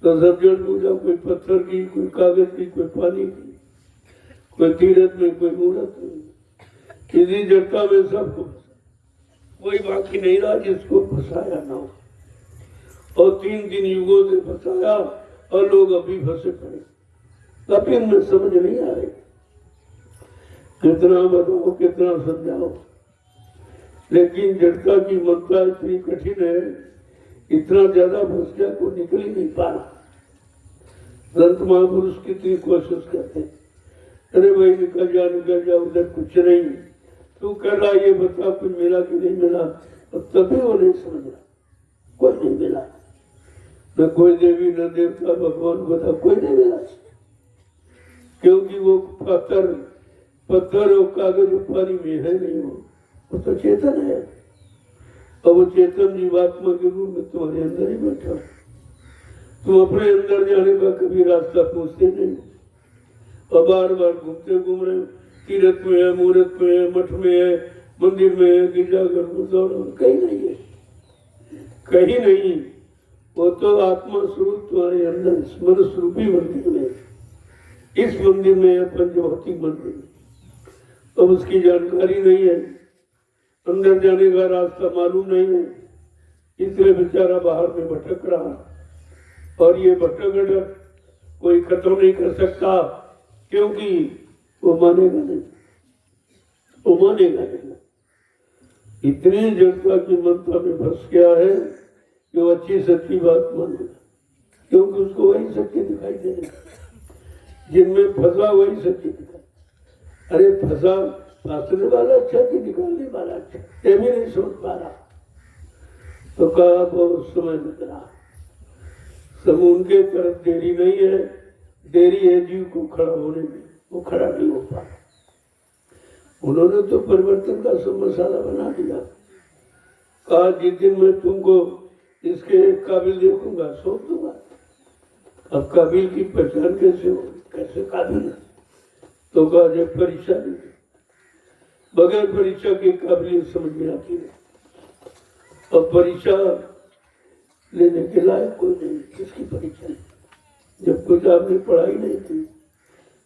तो सब जड़ पूजा, कोई पत्थर की, कोई कागज की, कोई पानी की, कोई तीरथ में, कोई मूर्त में, इसी जड़ता में सबको कोई बाकी नहीं रहा जिसको फंसाया ना हो। और 3 युगों से फंसाया और लोग अभी फंसे पड़े। अभी उनमें समझ नहीं आ रही, कितना बताओ, कितना समझाओ, लेकिन जड़ता की ममता इतनी कठिन है, इतना ज्यादा फंस गया को निकल ही नहीं पा रहा। संत महापुरुष कितनी कोशिश करते, अरे भाई निकल जा, उधर कुछ नहीं, तू कर रहा ये बता कुछ मिला कि नहीं मिला। और तभी वो नहीं समझ रहा, कोई नहीं मिला, न कोई देवी न देवता, भगवान बता कोई नहीं मिला, क्योंकि वो पत्थर और कागज और पानी में है नहीं, वो तो चेतन है। और वो चेतन जीवात्मा के रूप में तुम्हारे अंदर ही बैठा। तुम अपने अंदर जाने का कभी रास्ता पूछते नहीं, और बार बार घूम रहे हो, तीर्थ में है, मूर्त में है, मठ में है, मंदिर में है, गिरजाघर गुरुद्वारा, कहीं नहीं है, कहीं नहीं। वो तो आत्मा स्वरूप तुम्हारे अंदर स्मरण स्वरूपी मंदिर में, इस मंदिर में है, पंचभौतिक मंदिर में। अब उसकी जानकारी नहीं है, अंदर जाने का रास्ता मालूम नहीं है, इसलिए बेचारा बाहर में भटक रहा। और ये भटक कोई खत्म नहीं कर सकता, क्योंकि वो मानेगा नहीं, वो मानेगा नहीं। इतनी जड़ता की ममता में फंस गया है कि वो अच्छी सच्ची बात मानेगा, क्योंकि उसको वही सत्य दिखाई दे रहा है। जिनमें फंसा वही सत्य दिखाई। अरे फंसा फांसने वाला अच्छा कि निकालने वाला अच्छा, ये भी नहीं सोच पा रहा। तो कहा बहुत समय लग रहा, सब उनके तरफ देरी नहीं है, देरी है जीव को खड़ा होने में, वो खड़ा नहीं हो पा रहा। उन्होंने तो परिवर्तन का सब मसाला बना दिया। कहा जिस दिन मैं तुमको इसके एक काबिल देखूंगा सौंप दूंगा। अब काबिल की पहचान कैसे हो, कैसे काबिल है? तो कहा जब परीक्षा दी, बगैर परीक्षा की काबिलियत समझ में आती है। और परीक्षा लेने के लायक कोई नहीं, किसकी परीक्षा ली? जब कुछ आपने पढ़ाई नहीं की,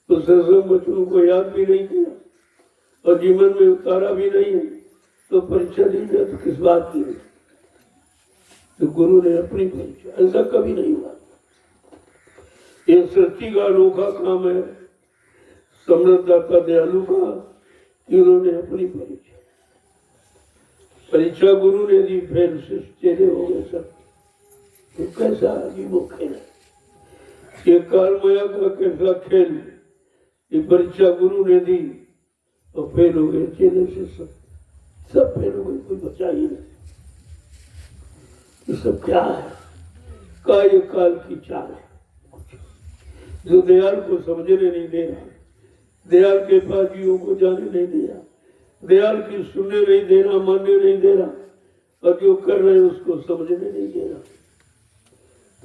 तो सरसम बच्चों को याद भी नहीं किया और जीवन में उतारा भी नहीं है, तो परीक्षा ली जाए तो किस बात की? तो गुरु ने अपनी परीक्षा, ऐसा कभी नहीं हुआ। ये सृष्टि का अनोखा काम है समृद्धदाता दयालु का, उन्होंने अपनी परीक्षा गुरु ने दी, फिर चेहरे हो गए सब। तो कैसा अजीब वो खेल है ये, काल माया का कैसा खेल। ये परीक्षा गुरु ने दी और फेल हो गए चेहरे से, सब फेल हो गए, कोई बचा ही नहीं। ये सब क्या है? का ये काल की चाल है जो दयाल को समझने नहीं दे रहा, दयाल के पास जीवों को जाने नहीं दे रहा, दयाल की सुनने नहीं दे रहा, मानने नहीं दे रहा, और जो कर रहे उसको समझने नहीं दे रहा।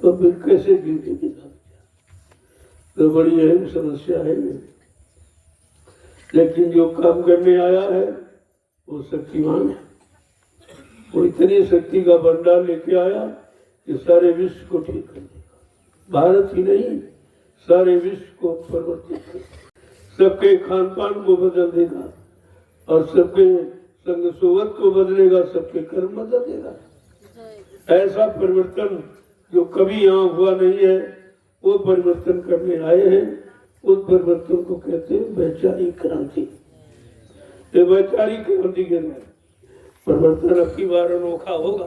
तो फिर कैसे जीते की समस्या? तो बड़ी अहम समस्या है ये। लेकिन जो काम करने आया है वो शक्तिमान है। वो इतनी शक्ति का भंडार लेके आया कि सारे विश्व को ठीक कर देगा। भारत ही नहीं, सारे विश्व को परिवर्तित कर, सबके खान पान को बदल देगा और सबके संग सोवत को बदलेगा, सबके कर्म बदल देगा। ऐसा परिवर्तन जो कभी यहाँ हुआ नहीं है, वो परिवर्तन करने आए हैं। उस परिवर्तन को कहते हैं वैचारिक क्रांति। ये वैचारिक क्रांति के द्वारा परिवर्तन अब की बार अनोखा होगा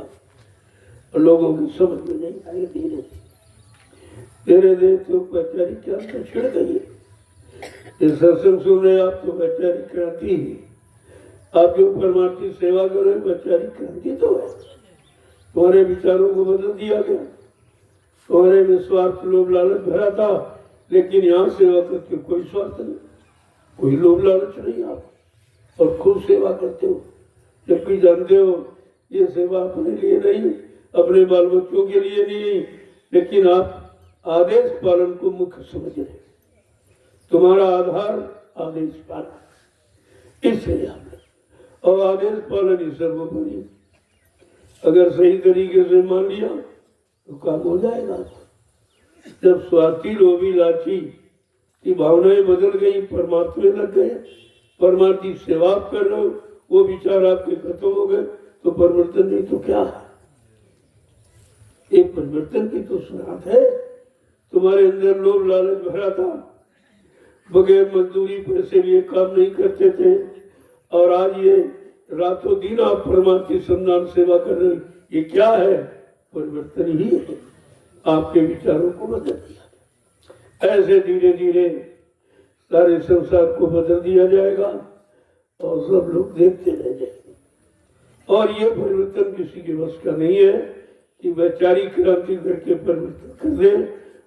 और लोगों की समझ में नहीं आएगी। धीरे धीरे धीरे तो वैचारिक क्रांति छिड़ गई है। ये सत्संग सुन रहे आप तो वैचारिक क्रांति ही। आप जो परमार्थी सेवा कर रहे वैचारिक क्रांति तो है। तुम्हारे विचारों को बदल दिया गया, तुम्हारे में स्वार्थ लोभ लालच भरा था, लेकिन यहाँ सेवा करते कोई स्वार्थ नहीं, कोई लोभ लालच नहीं। आप और खुद सेवा करते हो, जबकि जानते हो ये सेवा अपने लिए नहीं, अपने बाल बच्चों के लिए नहीं, लेकिन आप आदेश पालन को मुख्य समझ रहे। तुम्हारा आधार आदेश पालन, इसलिए और आदेश पालन ही सर्वोपरि। अगर सही तरीके से मान लिया तो काम हो जाएगा। जब स्वार्थी लोभी लाची की भावनाएं बदल गई, परमात्मा में लग गए, परमार्थी सेवा कर रहे हो, वो विचार आपके खत्म हो गए, तो परिवर्तन नहीं तो क्या है? एक परिवर्तन की तो सुनात है। तुम्हारे अंदर लोभ लालच भरा था, बगैर मजदूरी पैसे लिए काम नहीं करते थे, और आज ये रातों दिन आप परमार्थी सम्मान सेवा कर रहे हो। ये क्या है? परिवर्तन ही है। आपके विचारों को बदल दिया। ऐसे धीरे धीरे सारे संसार को बदल दिया जाएगा और सब लोग देखते रह जाएंगे। और ये परिवर्तन किसी के वश का नहीं है कि वैचारिक क्रांति करके परिवर्तन कर दे,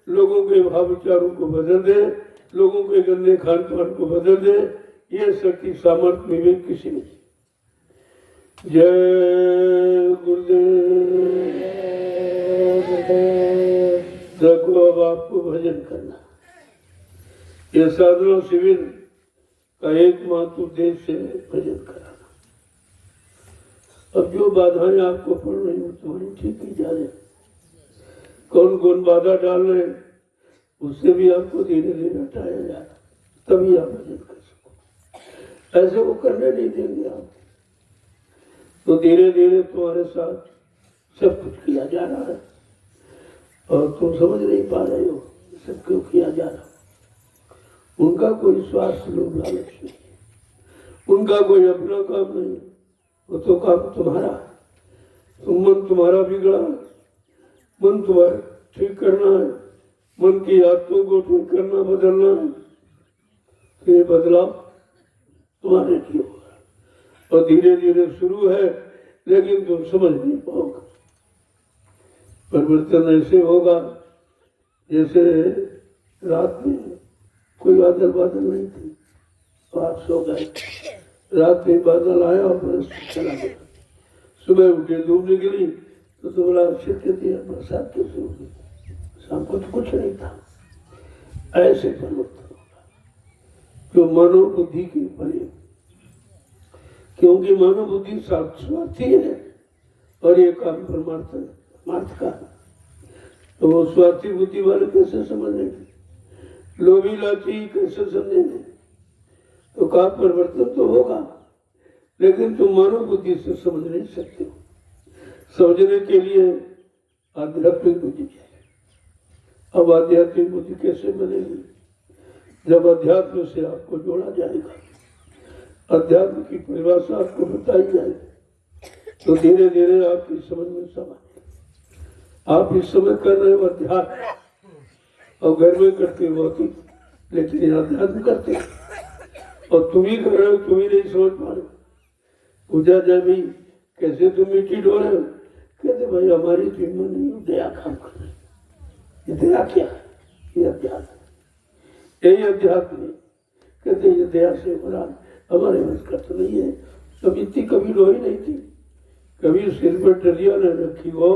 लोगों के भाव विचारों को बदल दे, लोगों के गंदे खान पान को बदल दे। ये शक्ति सामर्थ्य विवेक किसी में। जय गुरुदेव। देखो अब आपको भजन करना। ये साधना शिविर का एकमात्र उद्देश्य है भजन कराना। अब जो बाधाएं आपको पड़ रही हो तुम्हारी ठीक ही जा रहे, कौन कौन बाधा डाल रहे उससे भी आपको धीरे धीरे हटाया जा रहा, तभी आप भजन कर सको। ऐसे वो करने नहीं देंगे आप, तो धीरे धीरे तुम्हारे साथ सब कुछ किया जा रहा है और तुम समझ नहीं पा रहे हो सब क्यों किया जा रहा। उनका कोई स्वार्थ लोभ लालच नहीं, उनका कोई अपना काम नहीं, वो तो काम तुम्हारा, तो मन तुम्हारा बिगड़ा है, मन तुम्हारा ठीक करना है, मन की आदतों को ठीक करना, बदलना है। तो ये बदलाव तुम्हारे लिए होगा और धीरे धीरे शुरू है, लेकिन तुम समझ नहीं पाओगे। परिवर्तन ऐसे होगा जैसे रात में कोई बादल नहीं थी, तो आप सो गए, रात में बादल आया और बरस चला गया, सुबह उठे धूप निकली तो बड़ा आश्चर्य दिया, बरसात कैसे होगी, शाम को तो कुछ नहीं था। ऐसे परिवर्तन होगा जो मनोबुद्धि के परे, क्योंकि मनोबुद्धि स्वार्थी है और ये काम परमार्थ का है। तो वो स्वार्थी बुद्धि वाले कैसे समझेंगे, लोभी लाची कैसे समझेंगे। तो का परिवर्तन तो होगा, लेकिन तुम मनोबुद्धि से समझ नहीं सकते हो। समझने के लिए आध्यात्मिक बुद्धि चाहिए। अब आध्यात्मिक बुद्धि कैसे बनेगी, जब अध्यात्म से आपको जोड़ा जाएगा, अध्यात्म की परिभाषा आपको बताई जाएगी, तो धीरे धीरे आपकी समझ में सब आएगा। आप इस समय कर रहे हो अध्यात्म और घर में करते हो भौतिक, लेकिन ये अध्यात्म करते हो और तुम ही कर रहे हो, तुम ही नहीं समझ पा रहे। पूजा जाए भाई कैसे तुम मिट्टी ढो रहे हो, कहते भाई हमारी तो हिम्मत नहीं, दया काम कर रहे। ये दया क्या है, ये अध्यात्म, यही अध्यात्म है। कहते ये दया से बड़ा हमारे बस का तो नहीं है। अब इतनी कभी लोही नहीं थी, कभी सिर पर डलिया न रखी हो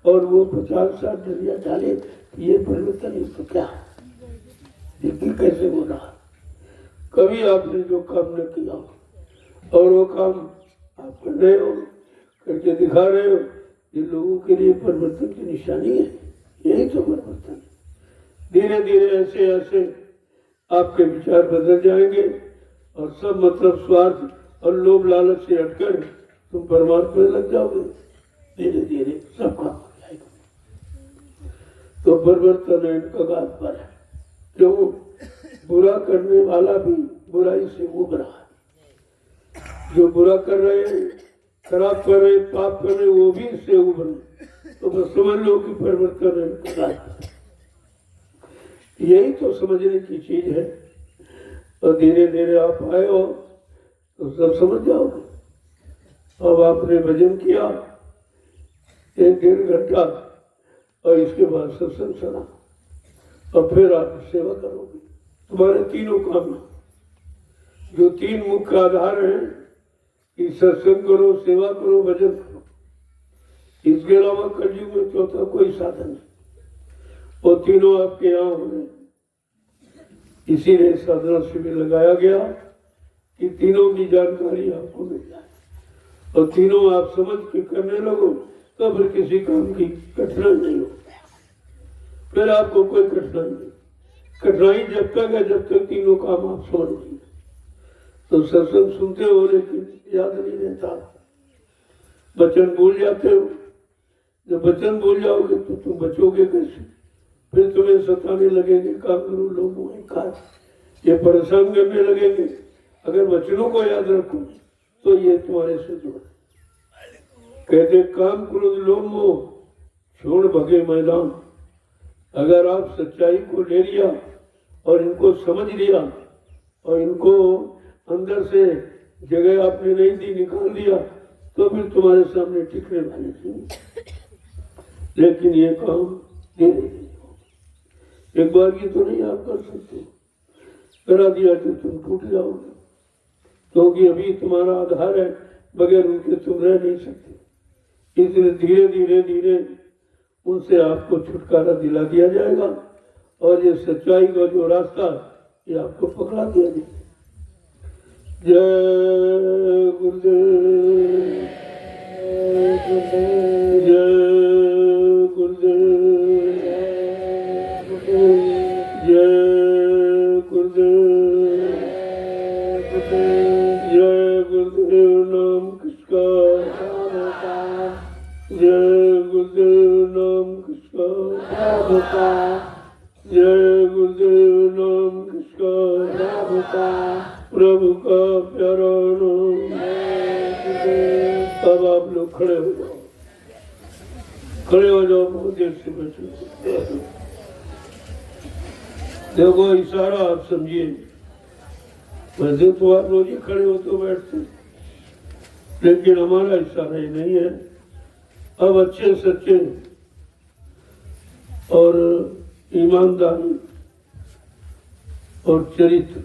और वो 50-60 डलिया डाले, ये परिवर्तन है तो क्या, लेकिन कैसे हो रहा। कभी आपने जो काम न किया और वो काम आप कर रहे हो, करके दिखा रहे हो, ये लोगों के लिए परिवर्तन की निशानी है। यही तो परिवर्तन है। धीरे धीरे ऐसे ऐसे आपके विचार बदल जाएंगे और सब मतलब स्वार्थ और लोभ लालच से हटकर तुम परमात्मा में लग जाओगे। धीरे धीरे सब काम हो जाएगा। तो परिवर्तन है कगार पर है। क्यों, बुरा करने वाला भी बुराई से उब रहा है। जो बुरा कर रहे हैं, खराब कर रहे, पाप कर रहे, वो भी इससे उब रहे। तो बस समझ लो कि परिवर्तन है कगार पर। यही तो समझने की चीज है। और धीरे धीरे आप आए हो तो सब समझ जाओगे। अब आपने भजन किया 1-1.5 घंटा और इसके बाद सत्संग सुना और फिर आप सेवा करोगे। तुम्हारे तीनों काम जो 3 मुख्य आधार हैं कि सत्संग करो, सेवा करो, भजन करो, इसके अलावा कलयुग में चौथा कोई साधन नहीं। वो तीनों आपके यहाँ हो रहे। इसीलिए साधना शिविर लगाया गया कि तीनों की जानकारी आपको मिल जाए और तीनों आप समझ के करने लगो, तो फिर किसी काम की कठिनाई नहीं हो। फिर आपको कोई कठिनाई नहीं। कठिनाई जब तक है जब तक तीनों काम आप समझ नहीं। तो सत्संग सुनते हो लेकिन याद नहीं रहता, वचन भूल जाते हो। जब वचन भूल जाओगे तो तुम बचोगे कैसे। फिर तुम्हें सताने लगेंगे, काम करो लोगों काज, ये परेशान करने लगेंगे। अगर वचनों को याद रखो तो ये तुम्हारे से जुड़। कहते काम क्रोध लोभ मोह छोड़ भगे मैदान। अगर आप सच्चाई को ले लिया और इनको समझ लिया और इनको अंदर से जगह आपने नहीं दी, निकाल दिया, तो फिर तुम्हारे सामने टिकने वाले नहीं। लेकिन ये काम धीरे धीरे, एक बार की तो नहीं आप कर सकते। करा दिया तो तुम टूट जाओगे, क्योंकि अभी तुम्हारा आधार है, बगैर उनके तुम रह नहीं सकते। इसलिए धीरे धीरे धीरे उनसे आपको छुटकारा दिला दिया जाएगा और ये सच्चाई का जो रास्ता ये आपको पकड़ा दिया जाएगा। जय गुरुदेव, जय गुरुदेव, जय गुरुदेव, जय गुरुदेव नाम किसका, जय गुरुदेव नाम किसका, जय गुरुदेव नाम किसका, प्रभु का प्यारा नाम। खड़े हो जाओ, बहुत देर से बैठे। देखो इशारा आप समझिए, वैसे तो आप रोज ही खड़े हो तो बैठते, लेकिन हमारा इशारा ही नहीं है। अब अच्छे सच्चे और ईमानदारी और चरित्र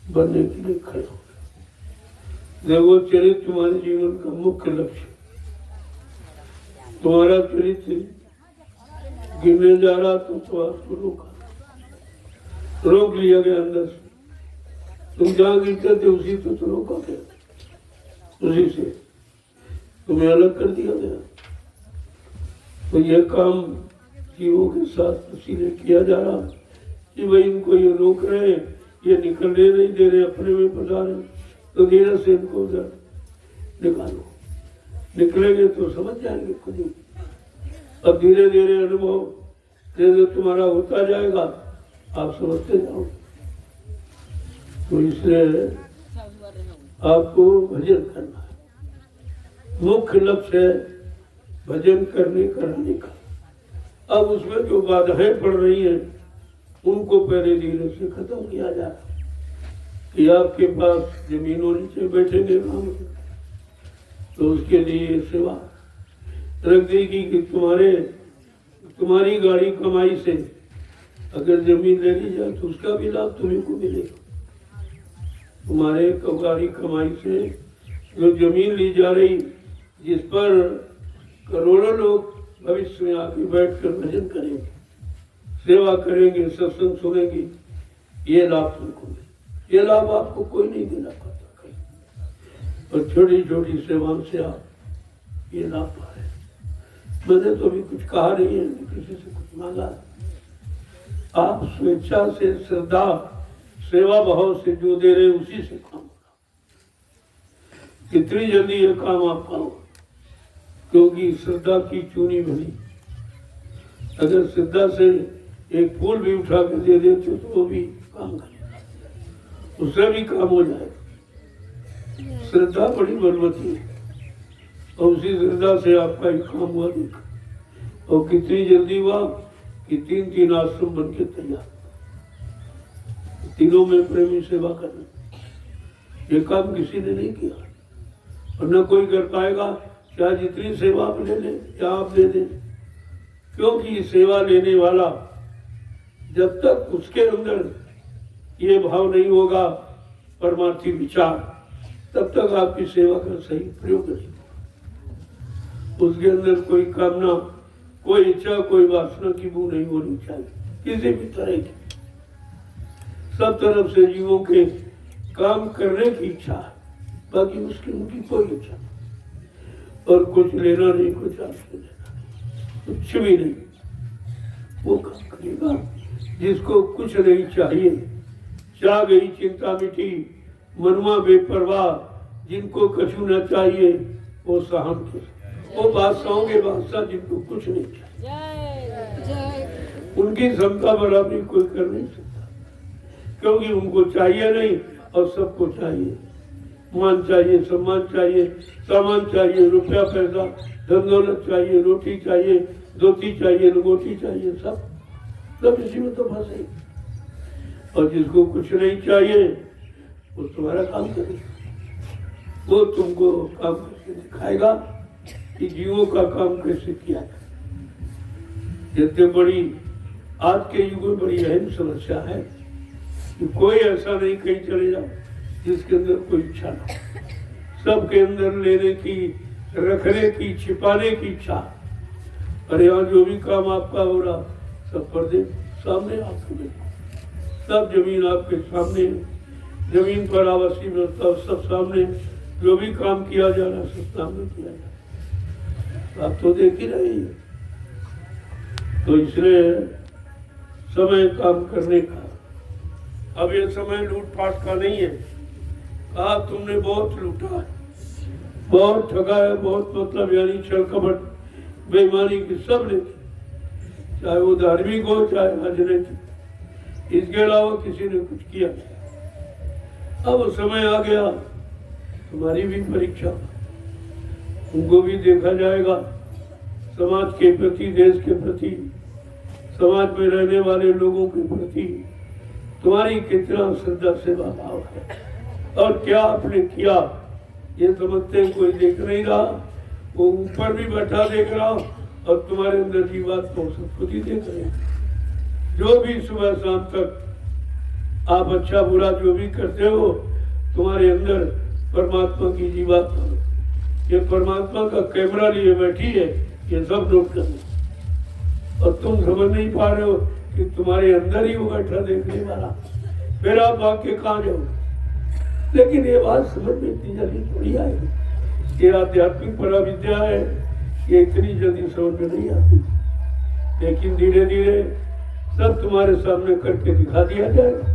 बनने के लिए खड़े हो। देखो चरित्र तुम्हारे जीवन का मुख्य लक्ष्य। तुम्हारा चरित्र गिरने जा रहा तो आपको रोक लिया गया अंदर से। तुम जहाँ गिरते थे उसी तो रोका गया, उसी से तुम्हें अलग कर दिया गया। तो यह काम जीवों के साथ इसीलिए किया जा रहा कि भाई इनको ये रोक रहे हैं, ये निकलने नहीं दे रहे, अपने में फंसा रहे, तो धीरे से इनको उधर निकालो। निकलेंगे तो समझ जाएंगे खुद ही। अब धीरे धीरे अनुभव जैसे तुम्हारा होता जाएगा, आप समझते जाओगे। तो इसलिए आपको भजन करना है, मुख्य लक्ष्य है भजन करने कराने का। अब उसमें जो बाधाएं पड़ रही हैं उनको पहले धीरे से खत्म किया जाए कि आपके पास जमीनों नीचे बैठेंगे काम, तो उसके लिए सेवा रख देगी कि तुम्हारी गाड़ी कमाई से अगर जमीन ले ली जाए तो उसका भी लाभ तुम्हें को मिलेगा। तुम्हारे गाड़ी कमाई से जो जमीन ली जा रही, जिस पर करोड़ों लोग भविष्य में आके बैठकर भजन करेंगे, सेवा करेंगे, सत्संग सुनेंगे, ये लाभ तुमको मिले। ये लाभ आपको कोई नहीं देना पाता कहीं, और छोटी छोटी सेवाओं से आप ये लाभ पा रहे। मैंने तो अभी कुछ कहा नहीं है, किसी से कुछ मांगा। आप स्वेच्छा से, श्रद्धा, सेवा भाव से जो दे रहे उसी से काम होगा। कितनी जल्दी ये काम आप पाओ, क्योंकि श्रद्धा की चूनी बनी। अगर श्रद्धा से एक फूल भी उठा के दे देते तो वो भी काम करेगा, उससे भी काम हो जाएगा। श्रद्धा बड़ी बलवती है, और उसी श्रद्धा से आपका एक काम हुआ देखा। और कितनी जल्दी हुआ कि 3 आश्रम बन के तैयार, तीनों में प्रेमी सेवा करना। ये काम किसी ने नहीं किया और न कोई कर पाएगा, चाहे जितनी सेवा आप ले लें या आप दे दें। क्योंकि सेवा लेने वाला जब तक उसके अंदर ये भाव नहीं होगा परमार्थी विचार, तब तक आपकी सेवा का सही प्रयोग नहीं होगा। उसके अंदर कोई कामना, कोई इच्छा, कोई वासना की बू नहीं होनी चाहिए किसी भी तरह की। सब तरफ से जीवों के काम करने की इच्छा है, बाकी उसकी उनकी कोई इच्छा नहीं। और कुछ लेना नहीं, कुछ आपसे लेना नहीं, कुछ भी नहीं। वो काम करेगा जिसको कुछ नहीं चाहिए। चाह गई चिंता मिटी, मनुआ बेपरवाह, जिनको कछु न चाहिए वो सहम के। वो बादशाहों के बादशाह जिनको कुछ नहीं चाहिए, उनकी क्षमता बराबरी कोई कर नहीं सकता, क्योंकि उनको चाहिए नहीं और सबको चाहिए। मान चाहिए, सम्मान चाहिए, सामान चाहिए, रुपया पैसा, धन दौलत चाहिए, रोटी चाहिए, धोती चाहिए, लंगोटी चाहिए, सब इसी में तो फंसे। और जिसको कुछ नहीं चाहिए वो तुम्हारा काम करेगा, वो तुमको काम करके दिखाएगा कि जीवों का काम कैसे किया जाए। जितने बड़ी आज के युग में बड़ी अहम समस्या है कि कोई ऐसा नहीं कहीं चले जाओ जिसके अंदर कोई इच्छा ना, सबके अंदर लेने की, रखने की, छिपाने की इच्छा। अरे यहाँ जो भी काम आपका हो रहा सब पर्दे सामने आपको देखो, सब जमीन आपके सामने, जमीन पर आवासीय व्यवस्था सब सामने, जो भी काम किया जा रहा है सब सामने किया जा रहा, आप तो देख ही रहे हैं। तो इसलिए समय काम करने का, अब ये समय लूटपाट का नहीं है। कहा तुमने बहुत लूटा है, बहुत ठगा है, बहुत मतलब यानी छल कपट बेईमानी की सब लेते, चाहे वो धार्मिक हो चाहे राजनीतिक, इसके अलावा किसी ने कुछ किया नहीं। अब समय आ गया, तुम्हारी भी परीक्षा, उनको भी देखा जाएगा, समाज के प्रति, देश के प्रति, समाज में रहने वाले लोगों के प्रति तुम्हारी कितना श्रद्धा सेवा भाव है और क्या आपने किया ये समझते कोई देख नहीं रहा। वो ऊपर भी बैठा देख रहा और तुम्हारे अंदर की बात को सब खुद ही देख रहे हैं। जो भी सुबह शाम तक आप अच्छा बुरा जो भी करते हो, तुम्हारे अंदर परमात्मा की जीवात्मा, ये परमात्मा का कैमरा लिए बैठी है, ये सब नोट करना। और तुम समझ नहीं पा रहे हो कि तुम्हारे अंदर ही वो बैठा देखने वाला, फिर आप भाग के कहाँ जाओ। लेकिन ये बात समझ में इतनी जल्दी थोड़ी आएगी। ये आध्यात्मिक पराविद्या है, ये इतनी जल्दी समझ में नहीं आती, लेकिन धीरे धीरे सब तुम्हारे सामने करके दिखा दिया जाएगा।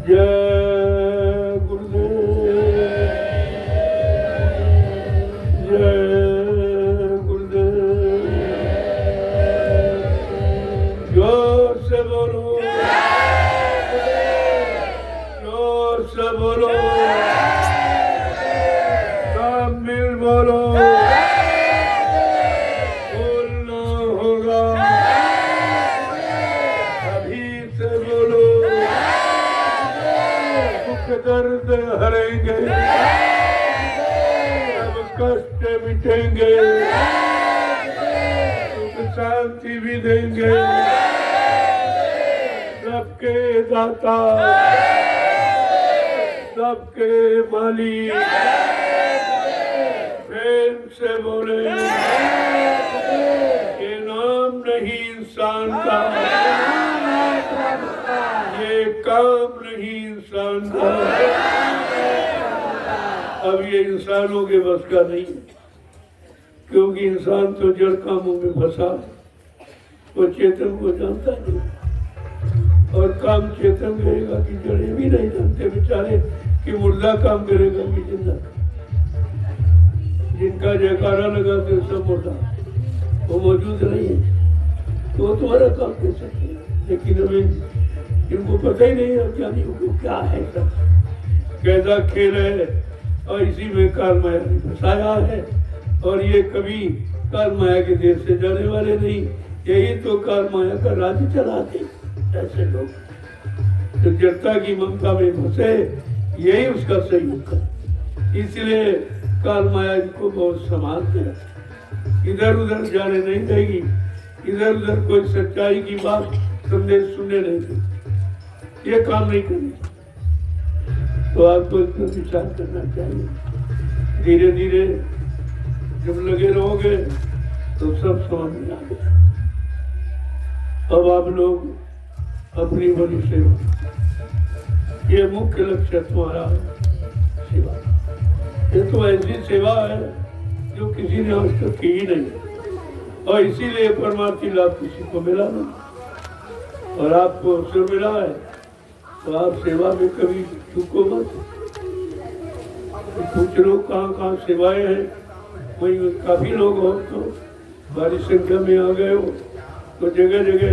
जय गुरुदेव, जय गुरुदेव। जोर से बोलो, जोर से बोलो, सब मिल बोलो, बोलना होगा, अभी से बोलो। दुख दर्द हरेंगे, सब कष्ट मिटेंगे, सुख शांति भी देंगे। सबके दाता, सबके मालिक, प्रेम से बोले, ये नाम नहीं इंसान का, ये काम नहीं इंसान का। अब ये इंसानों के बस का नहीं, क्योंकि इंसान तो जड़ कामों में फंसा, वो चेतन को जानता नहीं। और काम चेतन करेगा कि जड़े भी नहीं जानते बेचारे कि मुर्दा काम करेगा कि जिंदा। जिनका जयकारा लगाते सब मुर्दा, वो मौजूद नहीं है, तो वो तुम्हारा काम कर सकते हैं। लेकिन अभी इनको पता ही नहीं है ज्ञानियों को क्या है, सब कैसा खेल है, और इसी में काल माया ने फंसाया है। और ये कभी काल माया के देश से जाने वाले नहीं, यही तो काल माया का राज्य चलाते ऐसे लोग तो जड़ता की ममता में फंसे, यही उसका सहयोग है। इसलिए काल माया को बहुत संभाल के रखे, इधर उधर जाने नहीं देगी, इधर उधर कोई सच्चाई की बात संदेश सुनने नहीं देगी, ये काम नहीं करेगी। तो आपको इस पर विचार करना चाहिए। धीरे धीरे जब लगे रहोगे तो सब समझ में आ गया। अब आप लोग अपनी बड़ी सेवा, ये मुख्य लक्ष्य तुम्हारा है, सेवा। ये तो ऐसी सेवा है जो किसी ने आज तक की ही नहीं, और इसीलिए परमार्थी लाभ किसी को मिला नहीं, और आपको अवसर मिला है तो आप सेवा में कभी चूको मत। कुछ लोग कहाँ सेवाएं हैं, वही काफी लोग हो तो भारी संख्या में आ गए हो तो जगह जगह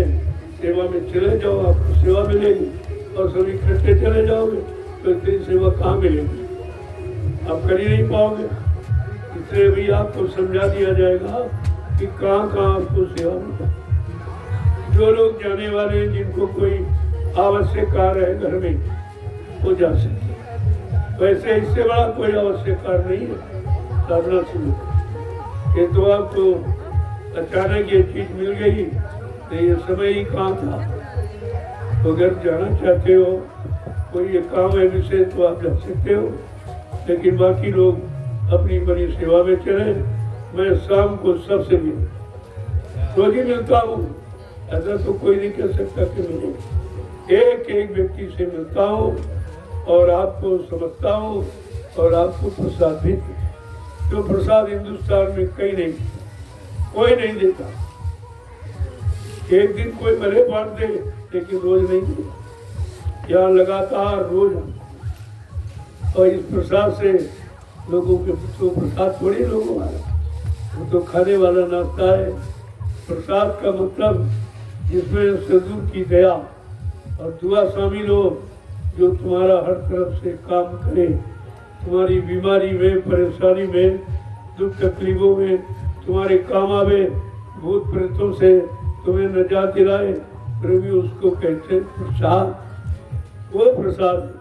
सेवा में चले जाओ, आपको सेवा मिलेगी। और सभी इकट्ठे चले जाओगे तो इतनी सेवा कहाँ मिलेगी, आप कर ही नहीं पाओगे। इसलिए भी आपको समझा दिया जाएगा कि कहाँ कहाँ आपको सेवा मिलेगी। जो लोग जाने वाले हैं, जिनको कोई आवश्यक कार्य है घर में, वो जा सकते। वैसे इससे बड़ा कोई आवश्यक कार्य नहीं है साधना से। ये तो आपको अचानक ये चीज मिल गई, तो ये समय ही कहाँ था। तो अगर जाना चाहते हो, कोई ये काम है विषय, तो आप जा सकते हो। लेकिन बाकी लोग अपनी बड़ी सेवा में चले। मैं शाम को सबसे मिलूं, रोज ही मिलता हूँ, ऐसा तो कोई नहीं कह सकता कि मिले। एक एक व्यक्ति से मिलता हूँ और आपको समझता हूँ और आपको प्रसाद भी देता। जो प्रसाद हिंदुस्तान में कहीं नहीं, कोई नहीं देता। एक दिन कोई भले बांट दे, लेकिन रोज नहीं दे। यहाँ लगातार रोज, और इस प्रसाद से लोगों के तो प्रसाद थोड़ी लोगों वाला, वो तो खाने वाला नाश्ता है। प्रसाद का मतलब जिसमें सदगुरु की दया और दुआ शामिल हो, जो तुम्हारा हर तरफ से काम करे, तुम्हारी बीमारी में, परेशानी में, दुख तकलीफों में तुम्हारे काम आवे, भूत प्रेतों से तुम्हें नजात दिलाए, प्रभु उसको कहते हैं प्रसाद। वो प्रसाद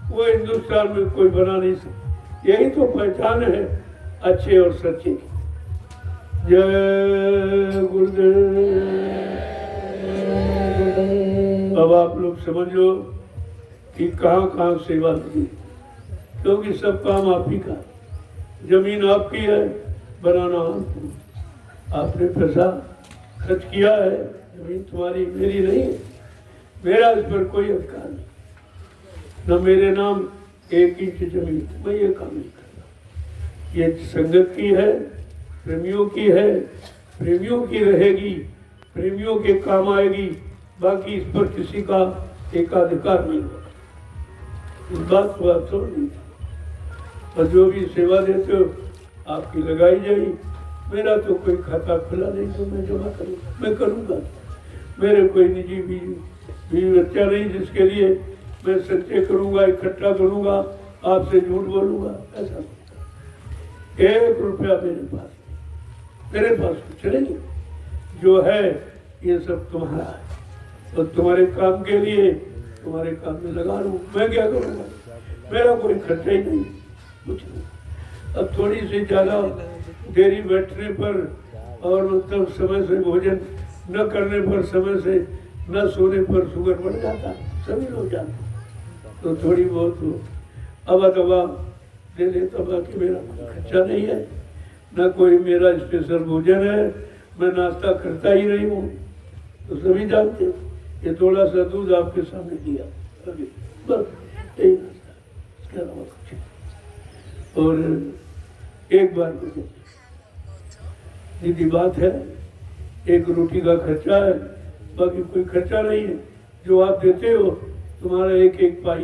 वो हिंदुस्तान में कोई बना नहीं सकता। यही तो पहचान है अच्छे और सच्चे की। जय गुरुदेव। अब आप लोग समझ लो कि कहाँ कहाँ सेवा की, क्योंकि सब काम आप ही का। जमीन आपकी है, बनाना आपने पैसा खर्च किया है, जमीन तुम्हारी, मेरी नहीं है। मेरा इस पर कोई अधिकार नहीं, न मेरे नाम एक इंच जमीन, मैं ये काम नहीं करता। ये संगत की है, प्रेमियों की है, प्रेमियों की रहेगी, प्रेमियों के काम आएगी। बाकी इस पर किसी का एकाधिकार नहीं होगा। इस बात को आप समझ लीजिए। और जो भी सेवा देते हो आपकी लगाई जाएगी। मेरा तो कोई खाता खुला नहीं तो मैं जमा करूँगा, मैं करूँगा। मेरे कोई निजी बीवी बच्चा नहीं जिसके लिए मैं संचय करूँगा, इकट्ठा करूँगा, आपसे झूठ बोलूँगा, ऐसा नहीं। 1 रुपया मेरे पास कुछ नहीं। जो है ये सब तुम्हारा है और तुम्हारे काम के लिए, तुम्हारे काम में लगा लूँ। मैं क्या करूँगा? मेरा कोई खर्चा ही नहीं, कुछ नहीं। अब थोड़ी सी ज़्यादा देरी बैठने पर और मतलब समय से भोजन न करने पर, समय से न सोने पर शुगर बढ़ जाता, सभी लोग जानते। तो थोड़ी बहुत अवा दवा दे देता, बाकी मेरा खर्चा नहीं है, न कोई मेरा स्पेशल भोजन है, मैं नाश्ता करता ही नहीं हूँ। तो सभी जानते हैं। ये थोड़ा सा दूध आपके सामने दिया अभी, बस यही नाश्ता, इसके अलावा कुछ नहीं। और एक बार मुझे सीधी बात है, 1 रोटी का खर्चा है, बाकी कोई खर्चा नहीं है। जो आप देते हो, तुम्हारा एक पाई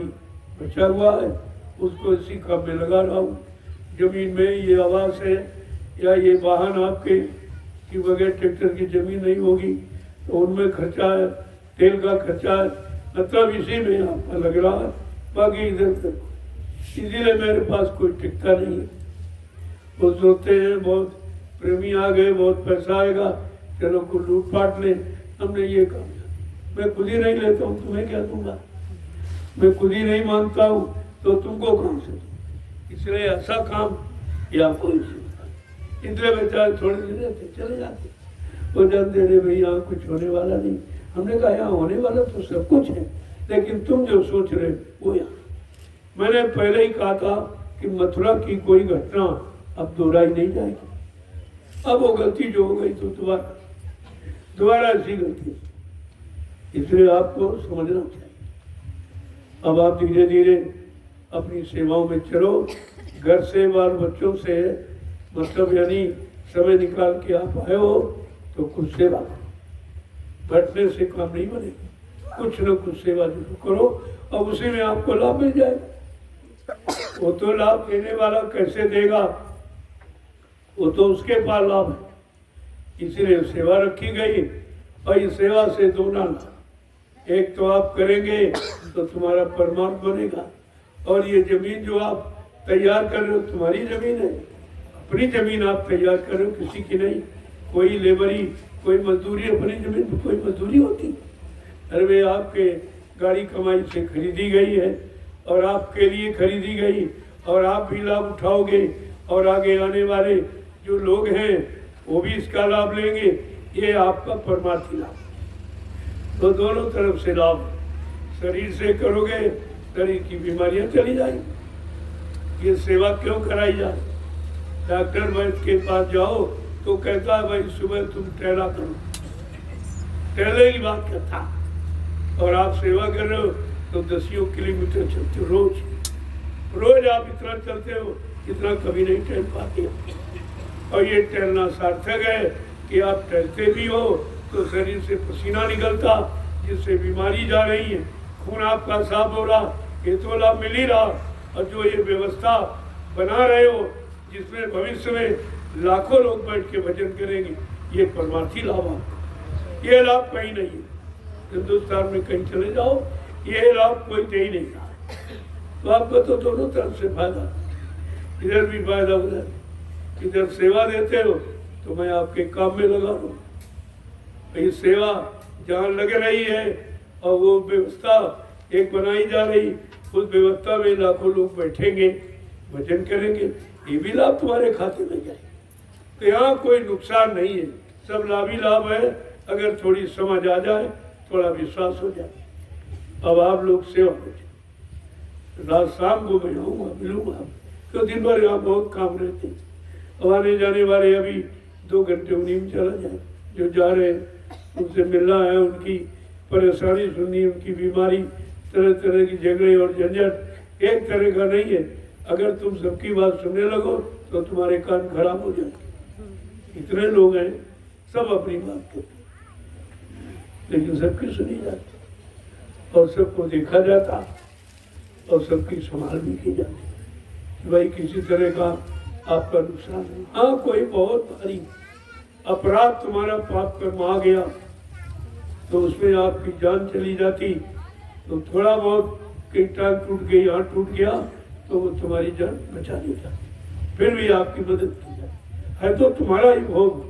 बचा हुआ है, उसको इसी काम में लगा रहा हूँ। जमीन में ये आवास है या ये वाहन आपके कि बगैर ट्रैक्टर की जमीन नहीं होगी, तो उनमें खर्चा है, तेल का खर्चा है, मतलब इसी में आपका लग रहा है। बाकी इधर तक इसीलिए मेरे पास कोई टिकता नहीं है। वो सोचते हैं बहुत प्रेमी आ गए, बहुत पैसा आएगा, चलो को लूटपाट ले। हमने ये काम, मैं खुद ही नहीं लेता हूँ, तुम्हें क्या दूंगा? मैं खुद ही नहीं मानता हूँ तो तुमको कौन से दूँ? इसलिए ऐसा काम या कोई इंद्र बेचारे थोड़े दिन रहते चले जाते, वो जानते रहे भाई यहाँ कुछ होने वाला नहीं। हमने कहा यहाँ होने वाला तो सब कुछ है, लेकिन तुम जो सोच रहे वो यहाँ। मैंने पहले ही कहा था कि मथुरा की कोई घटना अब दोहराई नहीं जाएगी। अब वो गलती जो हो गई तो दोबारा ऐसी गलती, इसलिए आपको समझना चाहिए। अब आप धीरे धीरे अपनी सेवाओं में चलो। घर से, बाल बच्चों से, मतलब यानी समय निकाल के आप आए हो तो कुछ सेवा करो। बैठने से काम नहीं बनेगा, कुछ न कुछ सेवा जरूर करो और उसी में आपको लाभ मिल जाए। वो तो लाभ देने वाला कैसे देगा, वो तो उसके पास लाभ है। इसीलिए सेवा रखी गई और इस सेवा से 2 लाभ। एक तो आप करेंगे तो तुम्हारा परमार्थ बनेगा, और ये जमीन जो आप तैयार कर रहे हो तुम्हारी जमीन है, अपनी जमीन आप तैयार कर रहे हो, किसी की नहीं। कोई लेबरी, कोई मजदूरी, अपनी जमीन पर कोई मजदूरी होती? अरे वे आपके गाड़ी कमाई से खरीदी गई है और आपके लिए खरीदी गई, और आप भी लाभ उठाओगे और आगे आने वाले जो लोग हैं वो भी इसका लाभ लेंगे। ये आपका परमार्थी लाभ, तो दोनों तरफ से लाभ। शरीर से करोगे, शरीर की बीमारियां चली जाएंगी। ये सेवा क्यों कराई जाए? डॉक्टर वैद्य के पास जाओ तो कहता है भाई सुबह तुम टहला करो, टहले की बात करता, और आप सेवा कर रहे हो तो 10 किलोमीटर चलते हो रोज आप इतना चलते हो, इतना कभी नहीं टहल पाते। और ये टहलना सार्थक है कि आप टहलते भी हो तो शरीर से पसीना निकलता, जिससे बीमारी जा रही है, खून आपका साफ हो रहा, ये तो लाभ मिल ही रहा। और जो ये व्यवस्था बना रहे हो जिसमें भविष्य में लाखों लोग बैठ के भजन करेंगे, ये परमार्थी लाभ आपको। ये लाभ कहीं नहीं है हिंदुस्तान में, कहीं चले जाओ ये लाभ कोई दे ही नहीं रहा। तो आपको तो दोनों तरफ से फायदा, इधर भी फायदा उधर। इधर सेवा देते हो तो मैं आपके काम में लगा दूँ। ये सेवा जहाँ लग रही है और वो व्यवस्था एक बनाई जा रही, उस व्यवस्था में लाखों लोग बैठेंगे, भजन करेंगे, ये भी लाभ तुम्हारे खाते में जाए। तो यहाँ कोई नुकसान नहीं है, सब लाभ ही लाभ है, अगर थोड़ी समझ आ जाए, थोड़ा विश्वास हो जाए। अब आप लोग सेवा करें, रात शाम को मैं आऊँगा, मिलूंगा, तो दिन भर यहाँ बहुत काम रहते हैं। अब आने जाने वाले अभी 2 घंटे उन्हीं में चला जाए, जो जा रहे हैं उनसे मिलना है, उनकी परेशानी सुननी, उनकी बीमारी, तरह तरह की झगड़े और झंझट एक तरह का नहीं है। अगर तुम सबकी बात सुनने लगो तो तुम्हारे कान खराब हो जाएंगे। इतने लोग हैं, सब अपनी बात करते, लेकिन सबकी सुनी जाती और सबको देखा जाता और सबकी संभाल भी की जाती। भाई किसी तरह का आपका नुकसान नहीं। हाँ, कोई बहुत भारी अपराध तुम्हारा पाप कर्म आ गया तो उसमें आपकी जान चली जाती, तो थोड़ा बहुत कहीं टांग टूट गई, हाथ टूट गया, तो वो तुम्हारी जान बचा लेता, फिर भी आपकी मदद की जाए। है तो तुम्हारा ही भोग,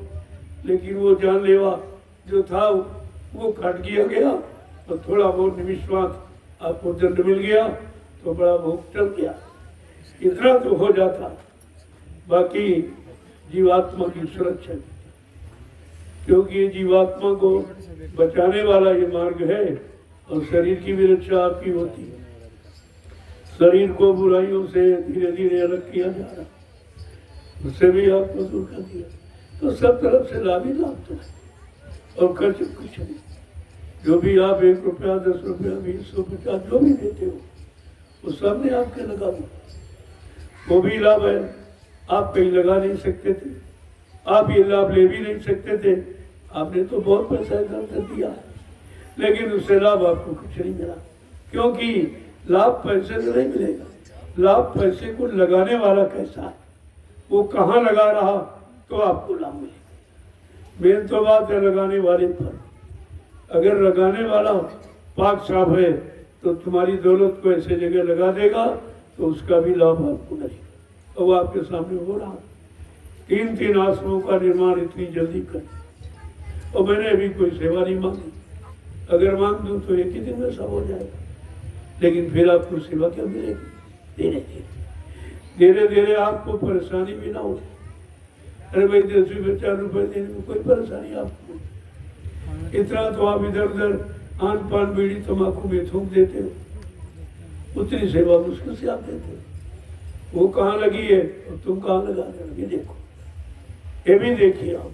लेकिन वो जानलेवा जो था वो काट दिया गया, और थोड़ा बहुत निमिषमात्र आपको दंड मिल गया तो बड़ा भोग टल गया। इतना तो हो जाता, बाकी जीवात्मा की सुरक्षा, क्योंकि ये जीवात्मा को बचाने वाला ये मार्ग है, और शरीर की भी रक्षा आपकी होती है। शरीर को बुराइयों से धीरे धीरे अलग किया जा रहा, उससे भी आपको दूर कर दिया, तो सब तरफ से लाभ ही लाभ तो है, और खर्च कुछ नहीं। जो भी आप 1 रुपया, 10 रुपया, 20, 50 जो भी देते हो, वो सामने आपके लगा दो, वो भी लाभ है। आप कहीं लगा नहीं सकते थे, आप ये लाभ ले भी नहीं सकते थे, आपने तो बहुत पैसा इधर कर दिया है, लेकिन उससे लाभ आपको कुछ नहीं मिला, क्योंकि लाभ पैसे से नहीं मिलेगा। लाभ पैसे को लगाने वाला कैसा है, वो कहाँ लगा रहा तो आपको लाभ मिलेगा। मेन तो बात है लगाने वाले पर। अगर लगाने वाला पाक साफ है तो तुम्हारी दौलत को ऐसे जगह लगा देगा तो उसका भी लाभ आपको नहीं, और वो आपके सामने हो रहा। 3 आश्रमों का निर्माण इतनी जल्दी कर, और मैंने अभी कोई सेवा नहीं मांगी। अगर मांग दूं तो एक ही दिन में सब हो जाएगा, लेकिन फिर आपको सेवा क्या मिलेगी? धीरे धीरे आपको परेशानी भी ना हो। अरे भाई 10 रुपये 4 रुपये देने में कोई परेशानी आपको, इतना तो आप इधर उधर आन पान बीड़ी तम्बाकू में थूक देते हो, उतनी सेवा मुश्किल से आप देते हो। वो कहाँ लगी है और तुम कहाँ लगा रहे हो, ये देखो, ये भी देखिए आप,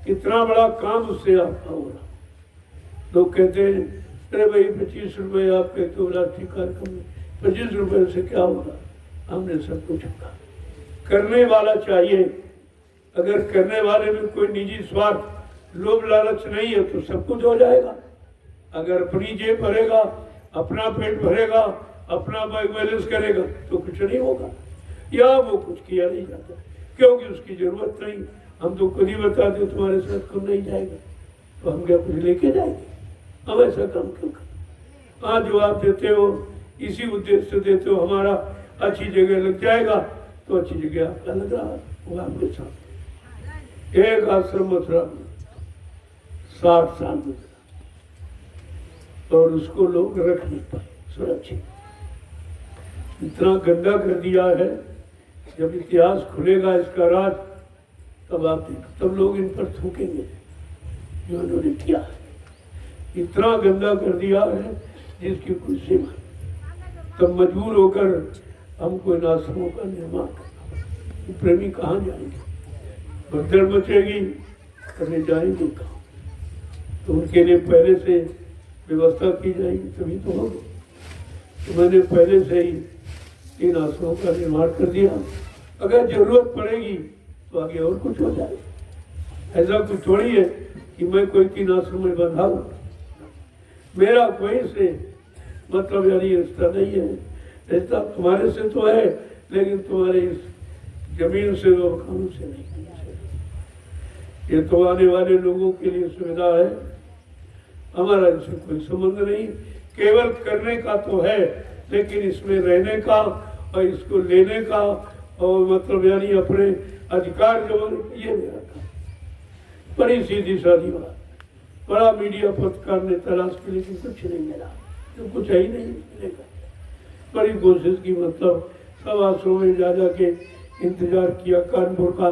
कितना बड़ा काम उससे आपका हो रहा। लोग कहते हैं अरे भाई 25 रुपये आप कहते हो राष्ट्रीय कार्यक्रम में, 25 रुपये से क्या होगा? हमने सब कुछ कहा, करने वाला चाहिए। अगर करने वाले में कोई निजी स्वार्थ, लोभ लालच नहीं है तो सब कुछ हो जाएगा। अगर अपनी जेब भरेगा, अपना पेट भरेगा, अपना बैंक बैलेंस करेगा तो कुछ नहीं होगा, या वो कुछ किया नहीं जाता, क्योंकि उसकी जरूरत नहीं। हम तो खुद ही बताते तुम्हारे साथ कम नहीं जाएगा, तो हम क्या कुछ लेके जाएंगे? हम ऐसा काम क्यों करें? आज जो आप देते हो इसी उद्देश्य से देते हो, हमारा अच्छी जगह लग जाएगा, तो अच्छी जगह आपका लग रहा वो आपके साथ। एक आश्रम मथुरा में 60 साल गुजरा, और उसको लोग रख नहीं पाए सुरक्षित। इतना गंदा कर दिया है, जब इतिहास खुलेगा इसका राज, तब आप देखो, तब लोग इन पर थूकेंगे जो इन्होंने किया है। इतना गंदा कर दिया है जिसकी कोई सीमा। तब मजबूर होकर हमको इन आश्रमों का निर्माण करना। प्रेमी कहाँ जाएंगे? भगदड़ मचेगी, करने जाएंगे कहाँ? तो उनके लिए पहले से व्यवस्था की जाएगी, तभी तो होगा। तो मैंने पहले से ही इन आश्रमों का निर्माण कर दिया। अगर जरूरत पड़ेगी तो आगे और कुछ हो जाएगा। ऐसा कुछ थोड़ी है कि मैं कोई 3 आश्रम में बंधा हूँ। मेरा कोई से मतलब यानी रिश्ता नहीं है। रिश्ता तुम्हारे से तो है, लेकिन तुम्हारे इस जमीन से और कानून से नहीं। ये तो आने वाले लोगों के लिए सुविधा है, हमारा इससे कोई संबंध नहीं। केवल करने का तो है, लेकिन इसमें रहने का और इसको लेने का और मतलब यानी अपने अधिकार जो ये मेरा काम। बड़ी सीधी सादी बात, बड़ा मीडिया पत्रकार ने तलाश की लेकिन कुछ नहीं मिला, तो कुछ है ही नहीं मिलेगा। बड़ी कोशिश की, मतलब सब आश्रमों में जा के इंतजार किया, कानपुर का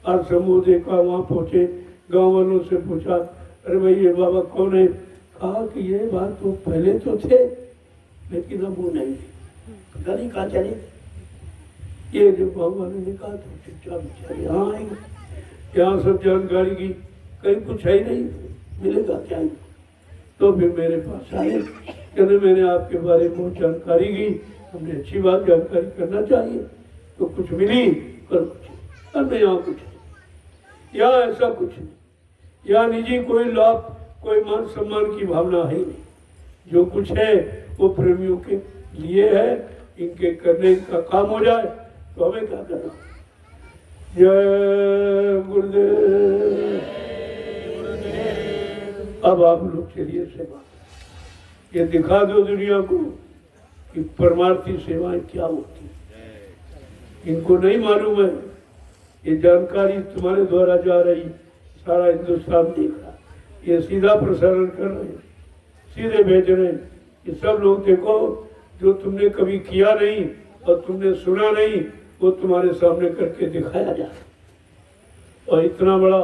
आश्रम देखा, वहाँ पहुँचे, गाँव वालों से पूछा, अरे भाई ये बाबा कौन है? कहा कि ये बात तो पहले तो थे लेकिन अब वो नहीं, पता नहीं कहाँ चले। ये जो बाबा ने कहा तो चुपचाप बेचारे यहाँ आएंगे, यहाँ सब जानकारी की, कहीं कुछ है ही नहीं, मिलेगा क्या? तो फिर मेरे पास आए, कहते मैंने आपके बारे में बहुत जानकारी की, हमने अच्छी बात जानकारी करना चाहिए, तो कुछ मिली पर कुछ अब यहाँ कुछ नहीं, यहाँ ऐसा कुछ नहीं, यहाँ निजी कोई लाभ, कोई मान सम्मान की भावना है ही नहीं। जो कुछ है वो प्रेमियों के लिए है, इनके करने का काम हो जाए तो हमें क्या करना। जय गुरुदेव। अब आप लोग चलिए सेवा, ये दिखा दो दुनिया को कि परमार्थी सेवाएं क्या होती है। इनको नहीं मालूम है, ये जानकारी तुम्हारे द्वारा जा रही, सारा हिंदुस्तान देख रहा, ये सीधा प्रसारण कर रहे हैं, सीधे भेज रहे हैं कि सब लोग देखो, जो तुमने कभी किया नहीं और तुमने सुना नहीं वो तुम्हारे सामने करके दिखाया जा रहा। और इतना बड़ा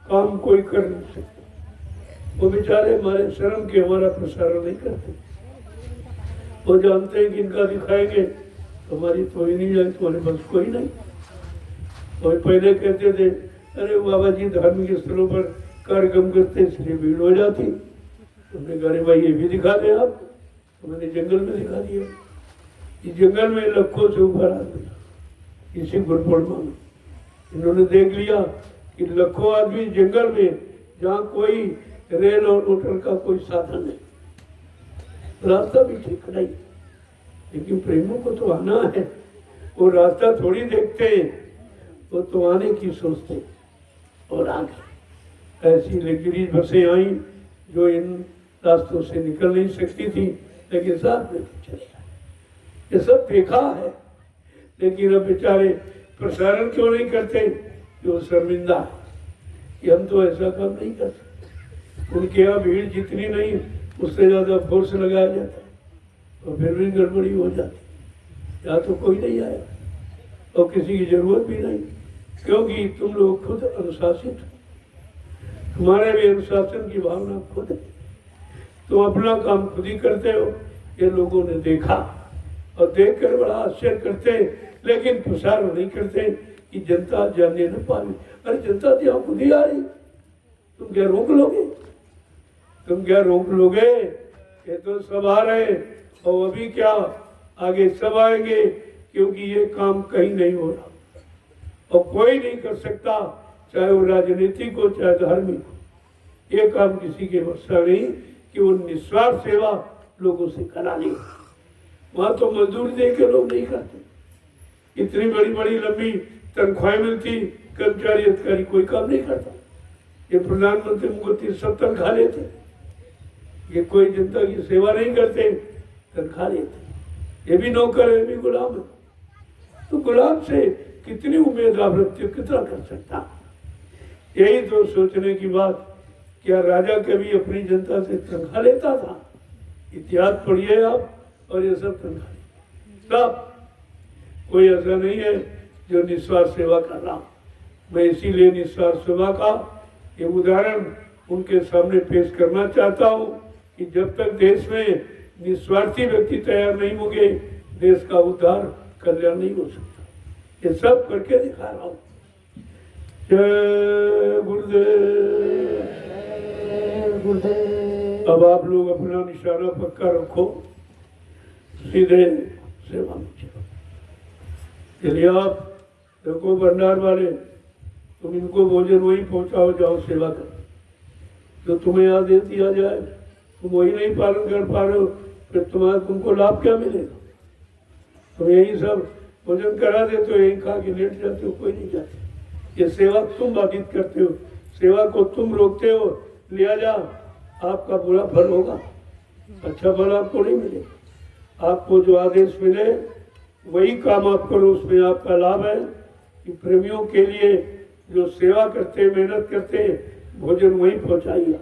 काम कोई कर नहीं सकता। वो बेचारे हमारे शर्म के हमारा प्रसारण नहीं करते, वो जानते हैं कि इनका दिखाएंगे तो हमारी तो ही नहीं जाए, तुम्हारे पास कोई नहीं। और पहले कहते थे अरे बाबा जी धार्मिक स्थलों पर कार्यक्रम करते इसलिए भीड़ हो जाती, तुमने कहा भाई ये भी दिखा दें आप, तो मैंने जंगल में दिखा दिया। इस जंगल में लाखों से ऊपर आदमी, इसी गुरुपूर्णिमा में इन्होंने देख लिया कि लाखों आदमी जंगल में, जहाँ कोई रेल और मोटर का कोई साधन नहीं, रास्ता भी ठीक नहीं, लेकिन प्रेमियों को तो आना है, वो रास्ता थोड़ी देखते हैं, वो तो आने की सोचते हैं और आगे। ऐसी लग्जरीज बसें आई जो इन रास्तों से निकल नहीं सकती थी, लेकिन साथ में चले गए। ये सब देखा है, लेकिन अब बेचारे प्रसारण क्यों नहीं करते? जो शर्मिंदा है कि हम तो ऐसा काम नहीं कर सकते। उनके यहाँ भीड़ जितनी नहीं उससे ज़्यादा फोर्स लगाया जाता है और फिर भी गड़बड़ी हो जाती। यहाँ तो कोई नहीं आया और किसी की जरूरत भी नहीं, क्योंकि तुम लोग खुद अनुशासित हो, तुम्हारे भी अनुशासन की भावना खुद है, तुम अपना काम खुद ही करते हो। ये लोगों ने देखा और देखकर बड़ा आश्चर्य करते, लेकिन प्रसार नहीं करते कि जनता जानने न पावे। अरे जनता तो यहाँ खुद ही आ रही, तुम क्या रोक लोगे? तुम क्या रोक लोगे? ये तो सब आ रहे और अभी क्या आगे सब आएंगे, क्योंकि ये काम कहीं नहीं हो रहा और कोई नहीं कर सकता, चाहे वो राजनीतिक हो चाहे धार्मिक हो। ये काम किसी के बस नहीं कि वो निस्वार्थ सेवा लोगों से करा ले। वहाँ तो मजदूरी दे के लोग नहीं करते, इतनी बड़ी बड़ी लंबी तनख्वाहें मिलती, कर्मचारी अधिकारी कोई काम नहीं करता। ये प्रधानमंत्री मुख्यमंत्री सब तनख्वाह लेते, ये कोई जनता की सेवा नहीं करते, तनख्वाह लेते। ये भी नौकर है, ये भी गुलाम है। तो गुलाम से कितनी उम्मीद आप रखते हो, कितना कर सकता? यही तो सोचने की बात, क्या राजा कभी अपनी जनता से तनख्वाह लेता था? इतिहास पढ़िए आप, और ये सब तनख्वाह सब, कोई ऐसा नहीं है जो निस्वार्थ सेवा कर रहा। मैं इसीलिए निस्वार्थ सेवा का ये उदाहरण उनके सामने पेश करना चाहता हूँ कि जब तक देश में निस्वार्थी व्यक्ति तैयार नहीं होंगे, देश का उद्धार कल्याण नहीं हो सकता। ये सब करके दिखा रहा हूँ। जय गुरुदेव। अब आप लोग अपना निशाना पक्का रखो, सीधे सेवा में चलो। चलिए आप देखो भंडार वाले, तुम इनको भोजन वहीं पहुंचाओ, जाओ सेवा करो। जो तुम्हें आदेश दिया जाए तुम वही नहीं पालन कर पा रहे हो, फिर तुमको लाभ क्या मिलेगा? तुम यही सब भोजन करा देते हो, यही खा के लेट जाते हो, कोई नहीं जाते। ये सेवा तुम बाधित करते हो, सेवा को तुम रोकते हो, लिया जा, आपका बुरा फल होगा, अच्छा फल आपको नहीं मिलेगा। आपको जो आदेश मिले वही काम आप करो, उसमें आपका लाभ है। कि प्रेमियों के लिए जो सेवा करते मेहनत करते भोजन वहीं पहुंचाइए।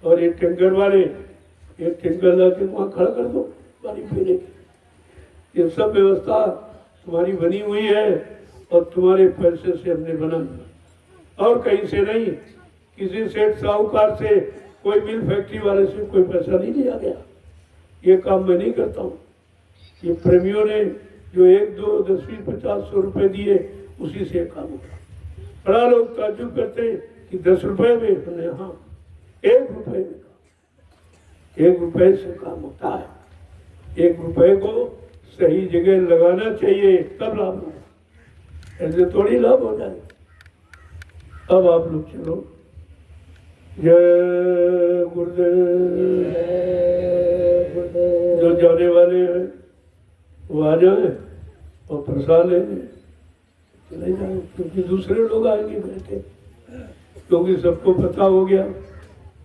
और ये टैंकर वाले एक टैंकर ला के वहाँ खड़ा कर दो पानी पीने की। ये सब व्यवस्था तुम्हारी बनी हुई है और तुम्हारे पैसे से हमने बनाई और कहीं से नहीं। किसी सेठ साहूकार से, कोई मिल फैक्ट्री वाले से कोई पैसा नहीं लिया गया। ये काम मैं नहीं करता हूँ। ये प्रेमियों ने जो 1, 2, 10, 20, 50, 100 रुपए दिए उसी से काम होता। बड़ा लोग ताज्जुब करते कि 10 रुपए में, हमने हाँ 1 रुपए में, 1 रुपए से काम होता है। 1 रुपए को सही जगह लगाना चाहिए तब लाभ होगा, ऐसे थोड़ी लाभ हो जाए। अब आप लोग चलो। जय गुरुदेव। जो जाने वाले हैं वो आ जाए और प्रसाद लेने चले जाए, क्योंकि दूसरे लोग आएंगे बैठे। क्योंकि सबको पता हो गया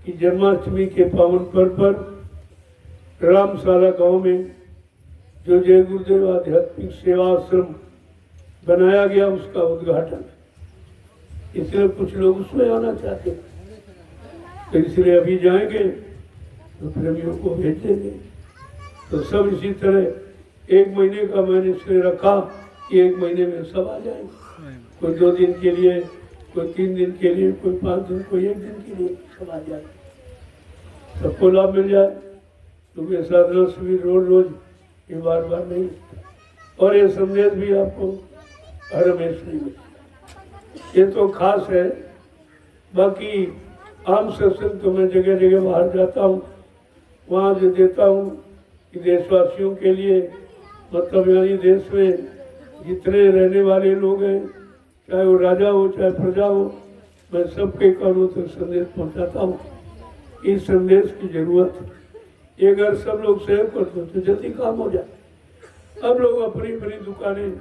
कि जन्माष्टमी के पावन पर्व पर रामशाला गांव में जो जय गुरुदेव आध्यात्मिक सेवा आश्रम बनाया गया उसका उद्घाटन, इसलिए कुछ लोग उसमें आना चाहते हैं। तो इसलिए अभी जाएंगे तो प्रेमियों को भेज देंगे। तो सब इसी तरह 1 महीने का मैंने इसलिए रखा कि 1 महीने में सब आ जाएंगे। कोई 2 दिन के लिए, कोई 3 दिन के लिए, कोई 5 दिन, कोई 1 दिन के लिए, सब आ जाए, सबको लाभ मिल जाए। क्योंकि साधना शिविर रोज ये बार नहीं। और ये संदेश भी आपको हर हमेश नहीं मिलता, ये तो खास है। बाकी आम सत्संग तो मैं जगह जगह बाहर जाता हूँ, वहाँ जो देता हूँ कि देशवासियों के लिए, मतलब यानी देश में जितने रहने वाले लोग हैं, चाहे वो राजा हो चाहे प्रजा हो, मैं सबके कानों तक संदेश पहुँचाता हूँ। इस संदेश की जरूरत है। ये अगर सब लोग सहयोग कर दो तो जल्दी काम हो जाए। अब लोग अपनी अपनी दुकानें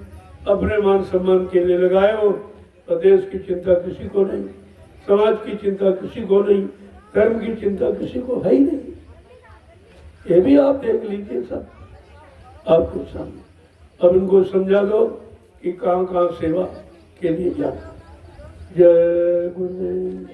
अपने मान सम्मान के लिए लगाए हो, और देश की चिंता किसी को नहीं, समाज की चिंता किसी को नहीं, धर्म की चिंता किसी को है ही नहीं। ये भी आप देख लीजिए सब आपके सामने। अब इनको समझा दो कि कहाँ कहाँ सेवा के लिए जाना। जय गुरुदेव।